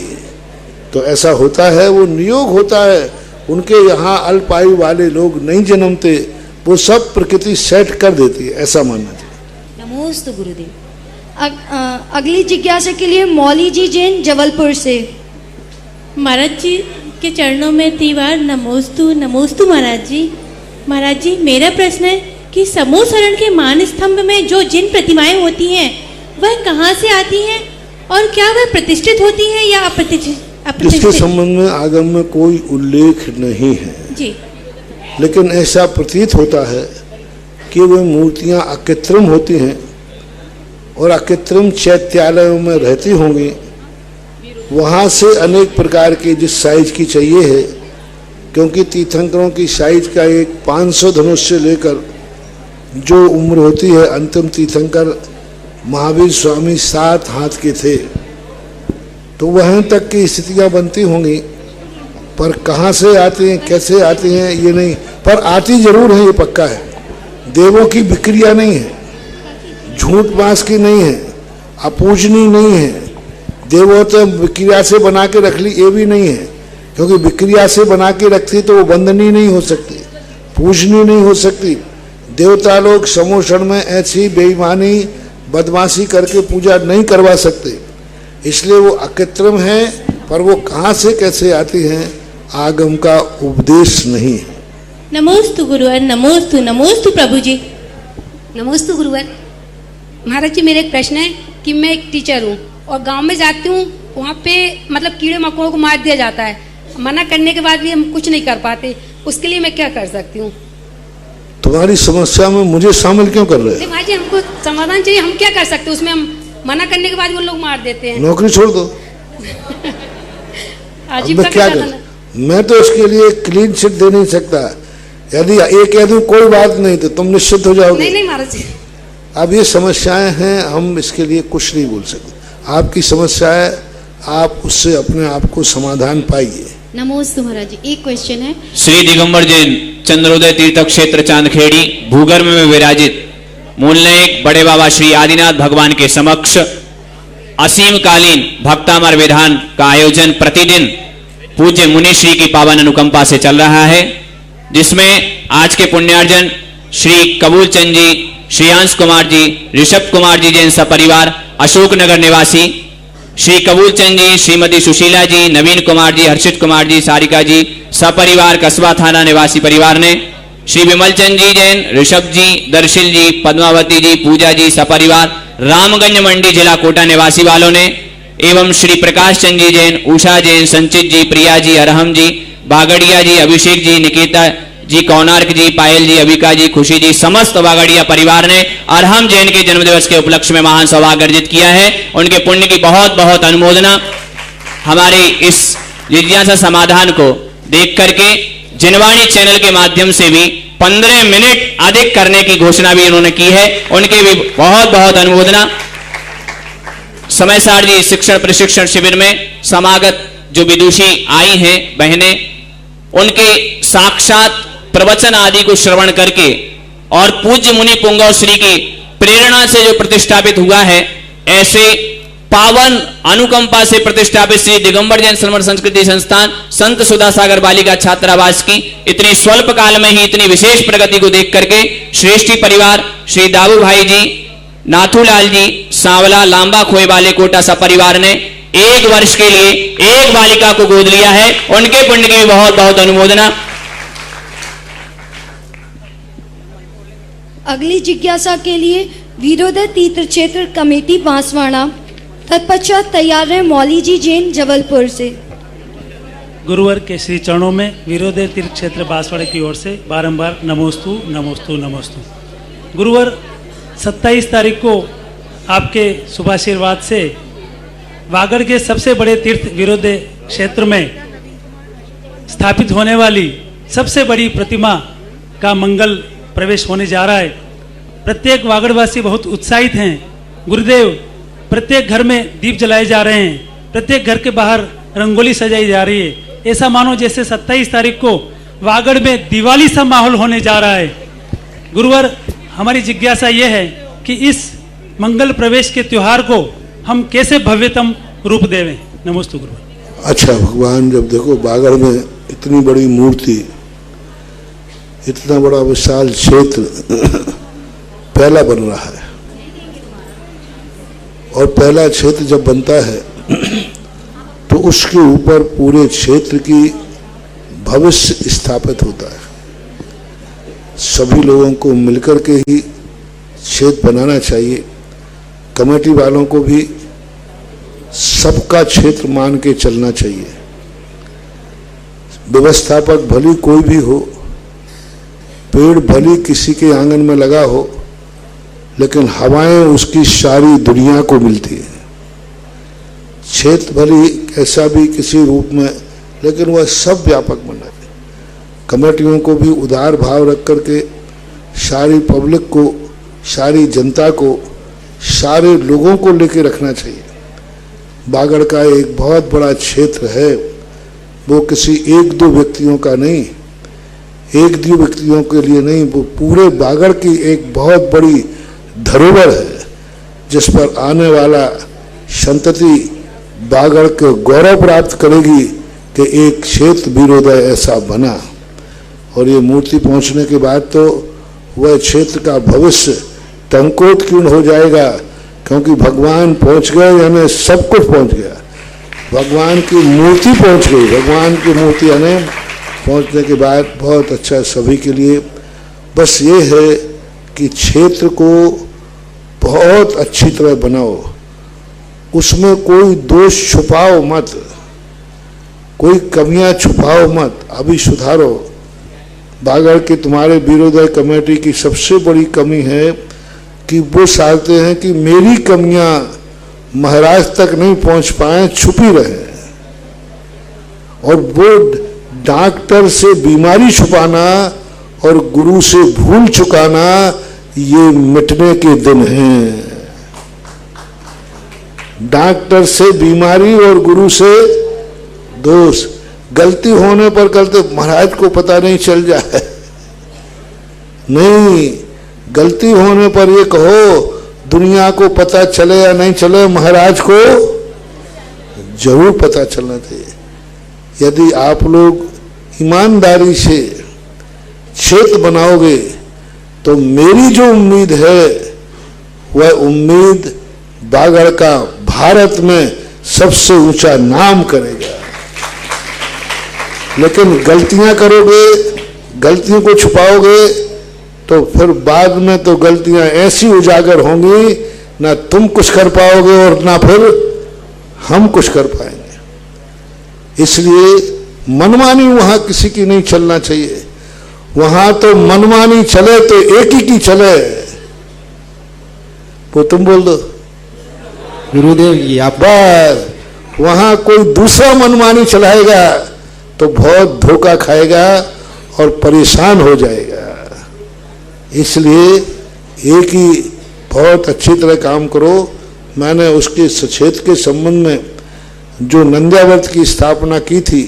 S3: तो ऐसा होता है, वो नियोग होता है। उनके यहाँ अल्पायु वाले लोग नहीं जन्मते, वो सब प्रकृति सेट कर देती है, ऐसा मानना चाहिए।
S19: नमोस्तु गुरुदेव।
S6: अगली जिज्ञासा के लिए मौली जी जैन जबलपुर से।
S20: महाराज जी के चरणों में तीवार नमोस्तु नमोस्तु। महाराज जी मेरा प्रश्न है कि समूह शरण के मान स्तंभ में जो जिन प्रतिमाएं होती हैं वह कहाँ से आती हैं और क्या वह प्रतिष्ठित होती हैं या अप्रतिष्ठित?
S3: इसके संबंध में आगम में कोई उल्लेख नहीं है
S20: जी,
S3: लेकिन ऐसा प्रतीत होता है कि वे मूर्तियां अकृत्रिम होती हैं और अकृत्रिम चैत्यालयों में रहती होंगी। वहाँ से अनेक प्रकार की जिस साइज की चाहिए है, क्योंकि तीर्थंकरों की साइज का एक 500 धनुष से लेकर जो उम्र होती है, अंतिम तीर्थंकर महावीर स्वामी 7 हाथ के थे, तो वहाँ तक की स्थितियाँ बनती होंगी। पर कहाँ से आती हैं, कैसे आती हैं, ये नहीं, पर आती जरूर है, ये पक्का है। देवों की विक्रिया नहीं है, झूठ बांस की नहीं है, अपूजनी नहीं है। देवों तो विक्रिया से बना के रख ली, ये भी नहीं है, क्योंकि विक्रिया से बना के रखती तो वो वंदनीय नहीं हो सकती, पूजनीय नहीं हो सकती। देवता लोग समोषण में ऐसी बेईमानी बदमाशी करके पूजा नहीं करवा सकते, इसलिए वो अकृत्रिम है। पर वो कहाँ से कैसे आती हैं, आगम का उपदेश नहीं है।
S20: नमोस्तु गुरुवर, नमोस्तु नमोस्तु प्रभु जी।
S21: नमोस्तु गुरुवर। महाराज जी मेरा एक प्रश्न है कि मैं एक टीचर हूँ और गांव में जाती हूँ, वहाँ पे मतलब कीड़े मकोड़ों को मार दिया जाता है, मना करने के बाद भी हम कुछ नहीं कर पाते, उसके लिए मैं क्या कर सकती हूँ?
S3: तुम्हारी समस्या में मुझे शामिल क्यों कर रहे हैं?
S21: भाई जी हमको समाधान चाहिए, हम क्या कर सकते हैं उसमें? हम मना करने के बाद वो लोग मार देते हैं।
S3: नौकरी छोड़ दो। मैं क्या कर, मैं तो इसके लिए क्लीन चिट दे नहीं सकता। यदि एक कह दूं कोई बात नहीं तो तुम निश्चित हो जाओगे।
S21: नहीं महाराज जी,
S3: अब ये समस्याएं हैं, हम इसके लिए कुछ नहीं बोल सकते। आपकी समस्या है, आप उससे अपने आप को समाधान पाइए।
S20: नमोस्तु महाराज जी। एक क्वेश्चन है,
S14: श्री दिगंबर जैन चंद्रोदय तीर्थ क्षेत्र चांदखेड़ी भूगर्भ में विराजित मूलनायक बड़े बाबा श्री आदिनाथ भगवान के समक्ष असीम कालीन भक्तामर विधान का आयोजन प्रतिदिन पूज्य मुनिश्री की पावन अनुकंपा से चल रहा है, जिसमें आज के पुण्यार्जन श्री कबूल चंद जी, श्रेयांश कुमार जी, ऋषभ कुमार जी जैन सपरिवार अशोकनगर निवासी, श्री कबूल चंद जी, श्रीमती सुशीला जी, नवीन कुमार जी, हर्षित कुमार जी, सारिका जी सपरिवार कस्बा थाना निवासी परिवार ने, श्री विमल चंद जी जैन, ऋषभ जी, दर्शिल जी, पद्मावती जी, पूजा जी सपरिवार रामगंज मंडी जिला कोटा निवासी वालों ने, एवं श्री प्रकाश चंद जी जैन, उषा जैन, संचित जी, प्रिया जी, अरहम जी, बागड़िया जी, अभिषेक जी, निकेता जी, कौनार्क जी, पायल जी, अबिका जी, खुशी जी, समस्त वागड़िया परिवार ने अरहम जैन के जन्मदिवस के उपलक्ष्य में महान सौभाग्य अर्जित किया है। उनके पुण्य की बहुत बहुत अनुमोदना। हमारे इस जिज्ञासा समाधान को देख करके जिनवाणी चैनल के माध्यम से भी 15 मिनट अधिक करने की घोषणा भी उन्होंने की है, उनके भी बहुत बहुत अनुमोदना। समय सार जी शिक्षण प्रशिक्षण शिविर में समागत जो विदुषी आई हैं बहनें, उनके साक्षात प्रवचन आदि को श्रवण करके और पूज्य मुनि पुंगव श्री की प्रेरणा से जो प्रतिष्ठापित हुआ है, ऐसे पावन अनुकंपा से प्रतिष्ठापित श्री दिगंबर जैन श्रवण संस्कृति संस्थान संत सुधा सागर बालिका छात्रावास की इतनी स्वल्प काल में ही इतनी विशेष प्रगति को देख करके श्रेष्ठी परिवार श्री दाबू भाई जी, नाथूलाल जी, सांवला, लांबा खोए वाले कोटा सपरिवार ने 1 वर्ष के लिए एक बालिका को गोद लिया है, उनके पुण्य की बहुत बहुत अनुमोदना।
S6: अगली जिज्ञासा के लिए वीरोदय तीर्थ क्षेत्र कमेटी बांसवाड़ा, तत्पश्चात तैयार है मौली जी जैन जबलपुर से।
S18: गुरुवर के श्री चरणों में वीरोदय तीर्थ क्षेत्र बांसवाड़ा की ओर से बारंबार नमोस्तु नमोस्तु नमोस्तु। गुरुवर 27 तारीख को आपके शुभाशीर्वाद से वागड़ के सबसे बड़े तीर्थ वीरोदय क्षेत्र में स्थापित होने वाली सबसे बड़ी प्रतिमा का मंगल प्रवेश होने जा रहा है। प्रत्येक वागड़वासी बहुत उत्साहित हैं। गुरुदेव, प्रत्येक घर में दीप जलाए जा रहे हैं, प्रत्येक घर के बाहर रंगोली सजाई जा रही है। ऐसा मानो जैसे 27 तारीख को वागड़ में दिवाली सा माहौल होने जा रहा है। गुरुवर, हमारी जिज्ञासा ये है कि इस मंगल प्रवेश के त्योहार को हम कैसे भव्यतम रूप देवें। नमोस्तु गुरुवर।
S3: अच्छा भगवान, जब देखो वागड़ में इतनी बड़ी मूर्ति, इतना बड़ा विशाल क्षेत्र पहला बन रहा है, और पहला क्षेत्र जब बनता है तो उसके ऊपर पूरे क्षेत्र की भविष्य स्थापित होता है। सभी लोगों को मिलकर के ही क्षेत्र बनाना चाहिए। कमेटी वालों को भी सबका क्षेत्र मान के चलना चाहिए। व्यवस्थापक भली कोई भी हो, पेड़ भली किसी के आंगन में लगा हो, लेकिन हवाएं उसकी सारी दुनिया को मिलती है। क्षेत्र भली कैसा भी किसी रूप में, लेकिन वह सब व्यापक बनना चाहिए। कमेटियों को भी उदार भाव रख करके सारी पब्लिक को, सारी जनता को, सारे लोगों को लेके रखना चाहिए। वागड़ का एक बहुत बड़ा क्षेत्र है, वो किसी 1-2 व्यक्तियों का नहीं, 1-2 व्यक्तियों के लिए नहीं, वो पूरे वागड़ की एक बहुत बड़ी धरोहर है, जिस पर आने वाला संतति वागड़ को गौरव प्राप्त करेगी कि एक क्षेत्र वीरोदय ऐसा बना। और ये मूर्ति पहुंचने के बाद तो वह क्षेत्र का भविष्य टंकोत्कीर्ण हो जाएगा, क्योंकि भगवान पहुंच गए, यानी सब कुछ पहुंच गया। भगवान की मूर्ति पहुंच गई। भगवान की मूर्ति यानी पहुंचने के बाद बहुत अच्छा सभी के लिए। बस ये है कि क्षेत्र को बहुत अच्छी तरह बनाओ, उसमें कोई दोष छुपाओ मत, कोई कमियां छुपाओ मत, अभी सुधारो। वागड़ की तुम्हारे वीरोदय कमेटी की सबसे बड़ी कमी है कि वो चाहते हैं कि मेरी कमियां महाराज तक नहीं पहुंच पाए, छुपी रहे। और वो डॉक्टर से बीमारी छुपाना और गुरु से भूल चुकाना, ये मिटने के दिन हैं। डॉक्टर से बीमारी और गुरु से दोष, गलती होने पर गलती महाराज को पता नहीं चल जाए, नहीं, गलती होने पर ये कहो दुनिया को पता चले या नहीं चले, महाराज को जरूर पता चलना चाहिए। यदि आप लोग ईमानदारी से क्षेत्र बनाओगे तो मेरी जो उम्मीद है वह उम्मीद वागड़ का भारत में सबसे ऊंचा नाम करेगा। लेकिन गलतियां करोगे, गलतियों को छुपाओगे, तो फिर बाद में तो गलतियां ऐसी उजागर होंगी, ना तुम कुछ कर पाओगे और ना फिर हम कुछ कर पाएंगे। इसलिए मनमानी वहां किसी की नहीं चलना चाहिए। वहां तो मनमानी चले तो एक ही की चले। वो तुम बोल दो
S8: गुरुदेव जी आप।
S3: बस वहां कोई दूसरा मनमानी चलाएगा तो बहुत धोखा खाएगा और परेशान हो जाएगा। इसलिए एक ही बहुत अच्छी तरह काम करो। मैंने उसके सचेत के संबंध में जो नंद्याव्रत की स्थापना की थी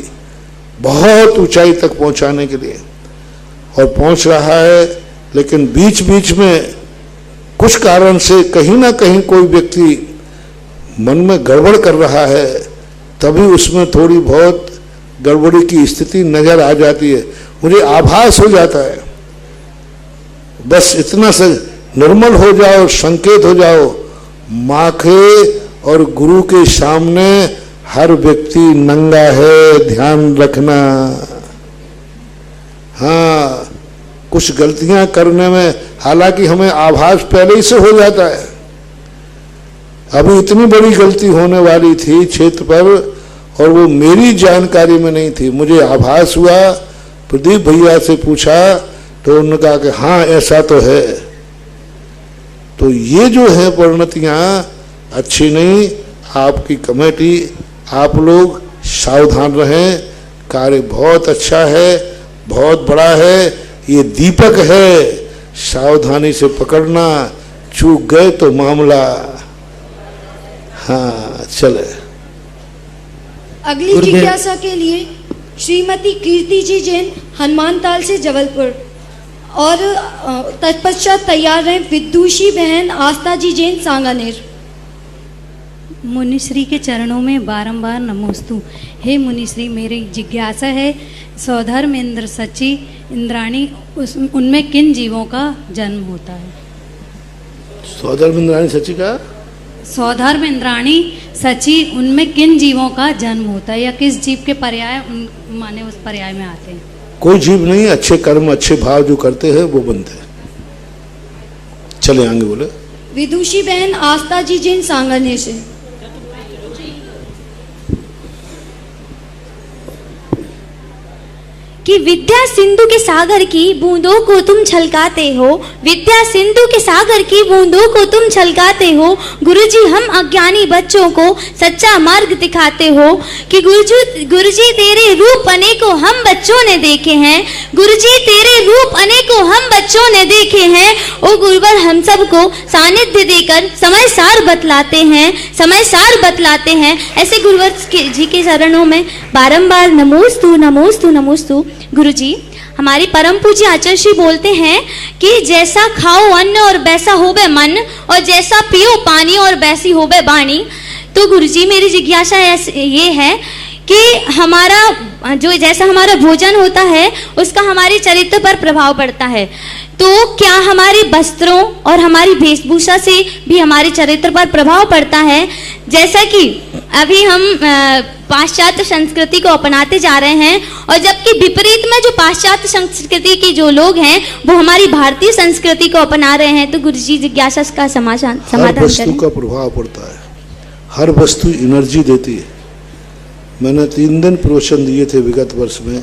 S3: बहुत ऊंचाई तक पहुंचाने के लिए, और पहुंच रहा है, लेकिन बीच बीच में कुछ कारण से कहीं ना कहीं कोई व्यक्ति मन में गड़बड़ कर रहा है, तभी उसमें थोड़ी बहुत गड़बड़ी की स्थिति नजर आ जाती है, मुझे आभास हो जाता है। बस इतना से निर्मल हो जाओ, संकेत हो जाओ। माँ के और गुरु के सामने हर व्यक्ति नंगा है, ध्यान रखना। हाँ, कुछ गलतियां करने में हालांकि हमें आभास पहले ही से हो जाता है। अभी इतनी बड़ी गलती होने वाली थी क्षेत्र पर और वो मेरी जानकारी में नहीं थी, मुझे आभास हुआ। प्रदीप भैया से पूछा तो उन्होंने कहा कि हाँ ऐसा तो है। तो ये जो है परिणतियां अच्छी नहीं। आपकी कमेटी, आप लोग सावधान रहें। कार्य बहुत अच्छा है, बहुत बड़ा है, ये दीपक है, सावधानी से पकड़ना, चूक गए तो मामला। हाँ चले।
S6: अगली जिज्ञासा के लिए श्रीमती कीर्ति जी जैन, हनुमान ताल से जबलपुर, और तत्पश्चात तैयार रहे विदुषी बहन आस्था जी जैन, सांगानेर।
S1: मुनिश्री के चरणों में बारंबार नमोस्तु। हे मुनिश्री, मेरी जिज्ञासा है, सौधर्म इंद्र सची इंद्राणी, उनमें किन जीवों का जन्म होता है?
S3: सौधर्म इंद्राणी सची का?
S1: सौधर्म इंद्राणी सची, उनमें किन जीवों का जन्म होता है, या किस जीव के पर्याय माने उस पर्याय में आते हैं?
S3: कोई जीव नहीं, अच्छे कर्म अच्छे भाव जो करते हैं वो बनते हैं। चले आगे बोले।
S6: विदुषी बहन आस्था जी जैन, सांगानेर से।
S7: कि विद्या सिंधु के सागर की बूंदों को तुम छलकाते हो, विद्या सिंधु के सागर की बूंदों को तुम छलकाते हो। गुरुजी, हम अज्ञानी बच्चों को सच्चा मार्ग दिखाते हो। कि गुरुजी तेरे रूप अनेकों हम बच्चों ने देखे हैं, गुरुजी तेरे रूप अनेकों हम बच्चों ने देखे हैं। ओ गुरुवर, हम सबको सानिध्य देकर समय सार बतलाते हैं, समय सार बतलाते हैं। ऐसे गुरुवर जी के चरणों में बारंबार नमोस्तु नमोस्तु नमोस्तु। गुरुजी, हमारे परम पूज्य आचार्य श्री बोलते हैं कि जैसा खाओ अन्न और वैसा होवे मन, और जैसा पियो पानी और वैसी होवे वाणी। तो गुरुजी, मेरी जिज्ञासा ये है कि हमारा जो जैसा हमारा भोजन होता है उसका हमारे चरित्र पर प्रभाव पड़ता है, तो क्या हमारे वस्त्रों और हमारी वेशभूषा से भी हमारे चरित्र पर प्रभाव पड़ता है? जैसा कि अभी हम पाश्चात्य संस्कृति को अपनाते जा रहे हैं, और जबकि विपरीत में जो पाश्चात्य संस्कृति के जो लोग हैं वो हमारी भारतीय संस्कृति को अपना रहे हैं। तो गुरुजी, जिज्ञासा का समाधान
S3: हर वस्तु का प्रभाव पड़ता है, हर वस्तु एनर्जी देती है। मैंने 3 दिन प्रवचन दिए थे विगत वर्ष में।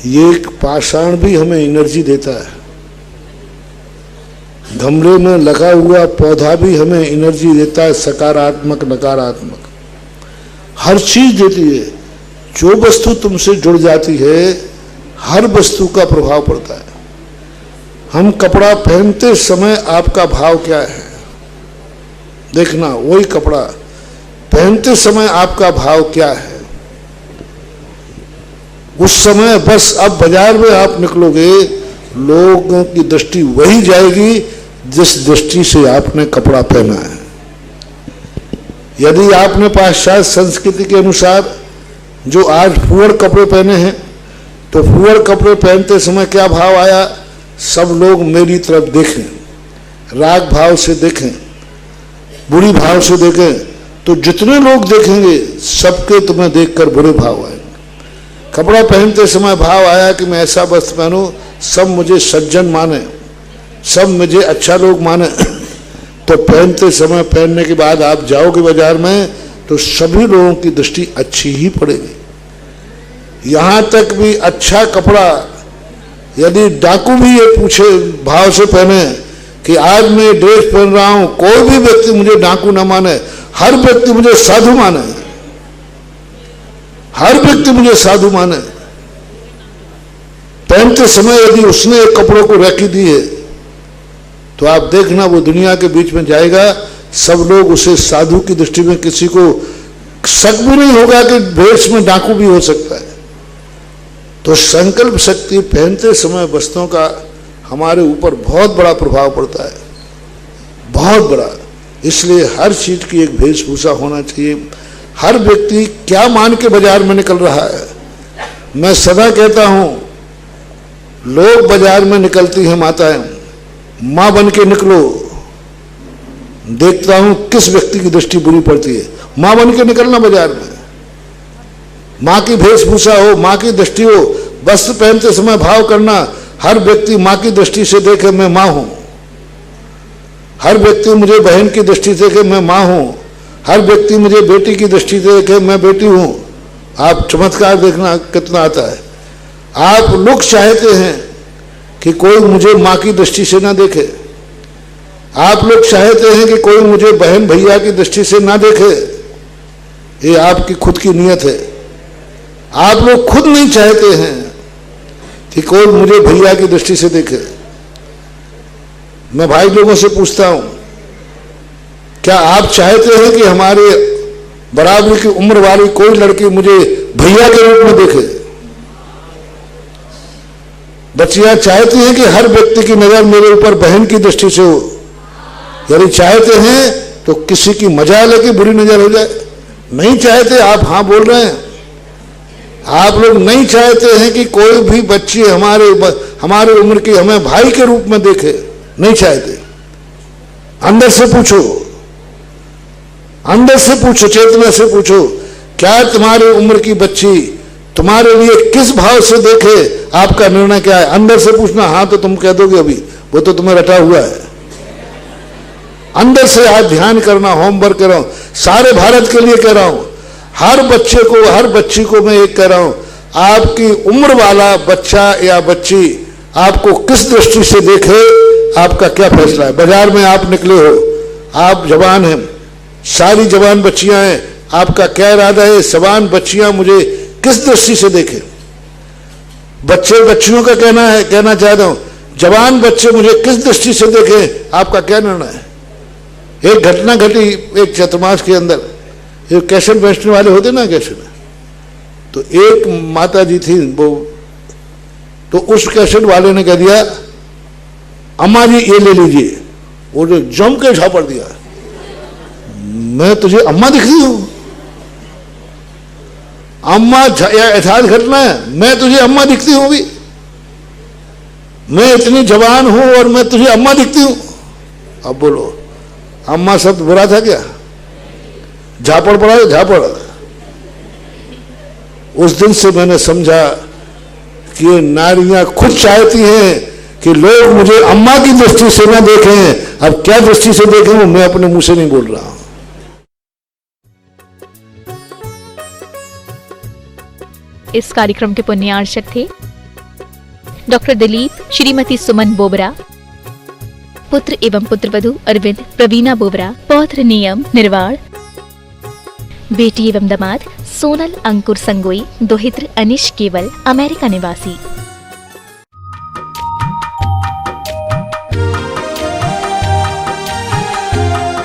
S3: ये एक पाषाण भी हमें एनर्जी देता है, गमले में लगा हुआ पौधा भी हमें एनर्जी देता है, सकारात्मक नकारात्मक हर चीज देती है। जो वस्तु तुमसे जुड़ जाती है हर वस्तु का प्रभाव पड़ता है। हम कपड़ा पहनते समय आपका भाव क्या है देखना, वही कपड़ा पहनते समय आपका भाव क्या है उस समय। बस अब बाजार में आप निकलोगे, लोगों की दृष्टि वही जाएगी जिस दृष्टि से आपने कपड़ा पहना है। यदि आपने पाश्चात्य संस्कृति के अनुसार जो आज फुअर कपड़े पहने हैं, तो फुअर कपड़े पहनते समय क्या भाव आया? सब लोग मेरी तरफ देखें, राग भाव से देखें, बुरी भाव से देखें, तो जितने लोग देखेंगे सबके तुम्हें देखकर बुरे भाव आएंगे। कपड़ा पहनते समय भाव आया कि मैं ऐसा वस्त्र पहनूं सब मुझे सज्जन माने, सब मुझे अच्छा लोग माने, तो पहनते समय, पहनने के बाद आप जाओगे बाजार में तो सभी लोगों की दृष्टि अच्छी ही पड़ेगी। यहाँ तक भी अच्छा कपड़ा यदि डाकू भी ये पूछे भाव से पहने कि आज मैं ड्रेस पहन रहा हूं, कोई भी व्यक्ति मुझे डाकू न माने, हर व्यक्ति मुझे साधु माने, हर व्यक्ति मुझे साधु माने। पहनते समय यदि उसने एक कपड़ों को रखी दी है तो आप देखना वो दुनिया के बीच में जाएगा, सब लोग उसे साधु की दृष्टि में, किसी को शक भी नहीं होगा कि भेष में डाकू भी हो सकता है। तो संकल्प शक्ति पहनते समय वस्त्रों का हमारे ऊपर बहुत बड़ा प्रभाव पड़ता है, बहुत बड़ा। इसलिए हर चीज की एक वेशभूषा होना चाहिए। हर व्यक्ति क्या मान के बाजार में निकल रहा है। मैं सदा कहता हूं, लोग बाजार में निकलती हैं माताएं, मां बन के निकलो। देखता हूं किस व्यक्ति की दृष्टि बुरी पड़ती है। मां बन के निकलना बाजार में, मां की वेशभूषा हो, मां की दृष्टि हो, वस्त्र पहनते समय भाव करना, हर व्यक्ति मां की दृष्टि से देखे मैं मां हूं, हर व्यक्ति मुझे बहन की दृष्टि से देखे मैं मां हूं, हर व्यक्ति मुझे बेटी की दृष्टि से देखे मैं बेटी हूं। आप चमत्कार देखना कितना आता है। आप लोग चाहते हैं कि कोई मुझे मां की दृष्टि से ना देखे, आप लोग चाहते हैं कि कोई मुझे बहन भैया की दृष्टि से ना देखे। ये आपकी खुद की नीयत है। आप लोग खुद नहीं चाहते हैं कि कोई मुझे भैया की दृष्टि से देखे। मैं भाई लोगों से पूछता हूं, क्या आप चाहते हैं कि हमारे बराबरी की उम्र वाली कोई लड़की मुझे भैया के रूप में देखे? बच्चियां चाहती हैं कि हर व्यक्ति की नजर मेरे ऊपर बहन की दृष्टि से हो। यदि चाहते हैं तो किसी की मजाल है कि बुरी नजर हो जाए। नहीं चाहते, आप हां बोल रहे हैं। आप लोग नहीं चाहते हैं कि कोई भी बच्ची हमारे उम्र की हमें भाई के रूप में देखे, नहीं चाहते। अंदर से पूछो, अंदर से पूछो, चेतना से पूछो, क्या तुम्हारी उम्र की बच्ची तुम्हारे लिए किस भाव से देखे? आपका निर्णय क्या है? अंदर से पूछना। हाँ तो तुम कह दोगे अभी, वो तो तुम्हें रटा हुआ है। अंदर से आज ध्यान करना, होमवर्क कर रहा हूं, सारे भारत के लिए कह रहा हूं। हर बच्चे को, हर बच्ची को मैं एक कह रहा हूं, आपकी उम्र वाला बच्चा या बच्ची आपको किस दृष्टि से देखे, आपका क्या फैसला है? बाजार में आप निकले हो, आप जवान हैं, सारी जवान बच्चियां हैं, आपका क्या इरादा है? जवान बच्चियां मुझे किस दृष्टि से देखे? बच्चे बच्चियों का कहना है, कहना चाहता हूं, जवान बच्चे मुझे किस दृष्टि से देखे, आपका क्या निर्णय है? एक घटना घटी एक चतुर्मास के अंदर, एक कैसेट बेचने वाले होते ना कैसेट, तो एक माता जी थी वो, तो उस कैसेट वाले ने कह दिया, अम्मा जी ये ले लीजिए। वो जो जम के झापड़ दिया, मैं तुझे अम्मा दिख रही हूं? अम्मा यथार्थ घटना है, मैं तुझे अम्मा दिखती हूं भी? मैं इतनी जवान हूं और मैं तुझे अम्मा दिखती हूं? अब बोलो, अम्मा शब्द बुरा था क्या? झापड़ पड़ा है, झापड़। उस दिन से मैंने समझा कि ये नारियां खुद चाहती हैं कि लोग मुझे अम्मा की दृष्टि से ना देखें। अब क्या दृष्टि से देखें वो मैं अपने मुंह से नहीं बोल रहा हूं।
S2: इस कार्यक्रम के पुण्यार्चक थे डॉक्टर दिलीप, श्रीमती सुमन बोबरा, पुत्र एवं पुत्रवधू अरविंद प्रवीणा बोबरा, पौत्र नियम निर्वाण, बेटी एवं दामाद सोनल अंकुर संगोई, दोहित्र अनिश केवल, अमेरिका निवासी।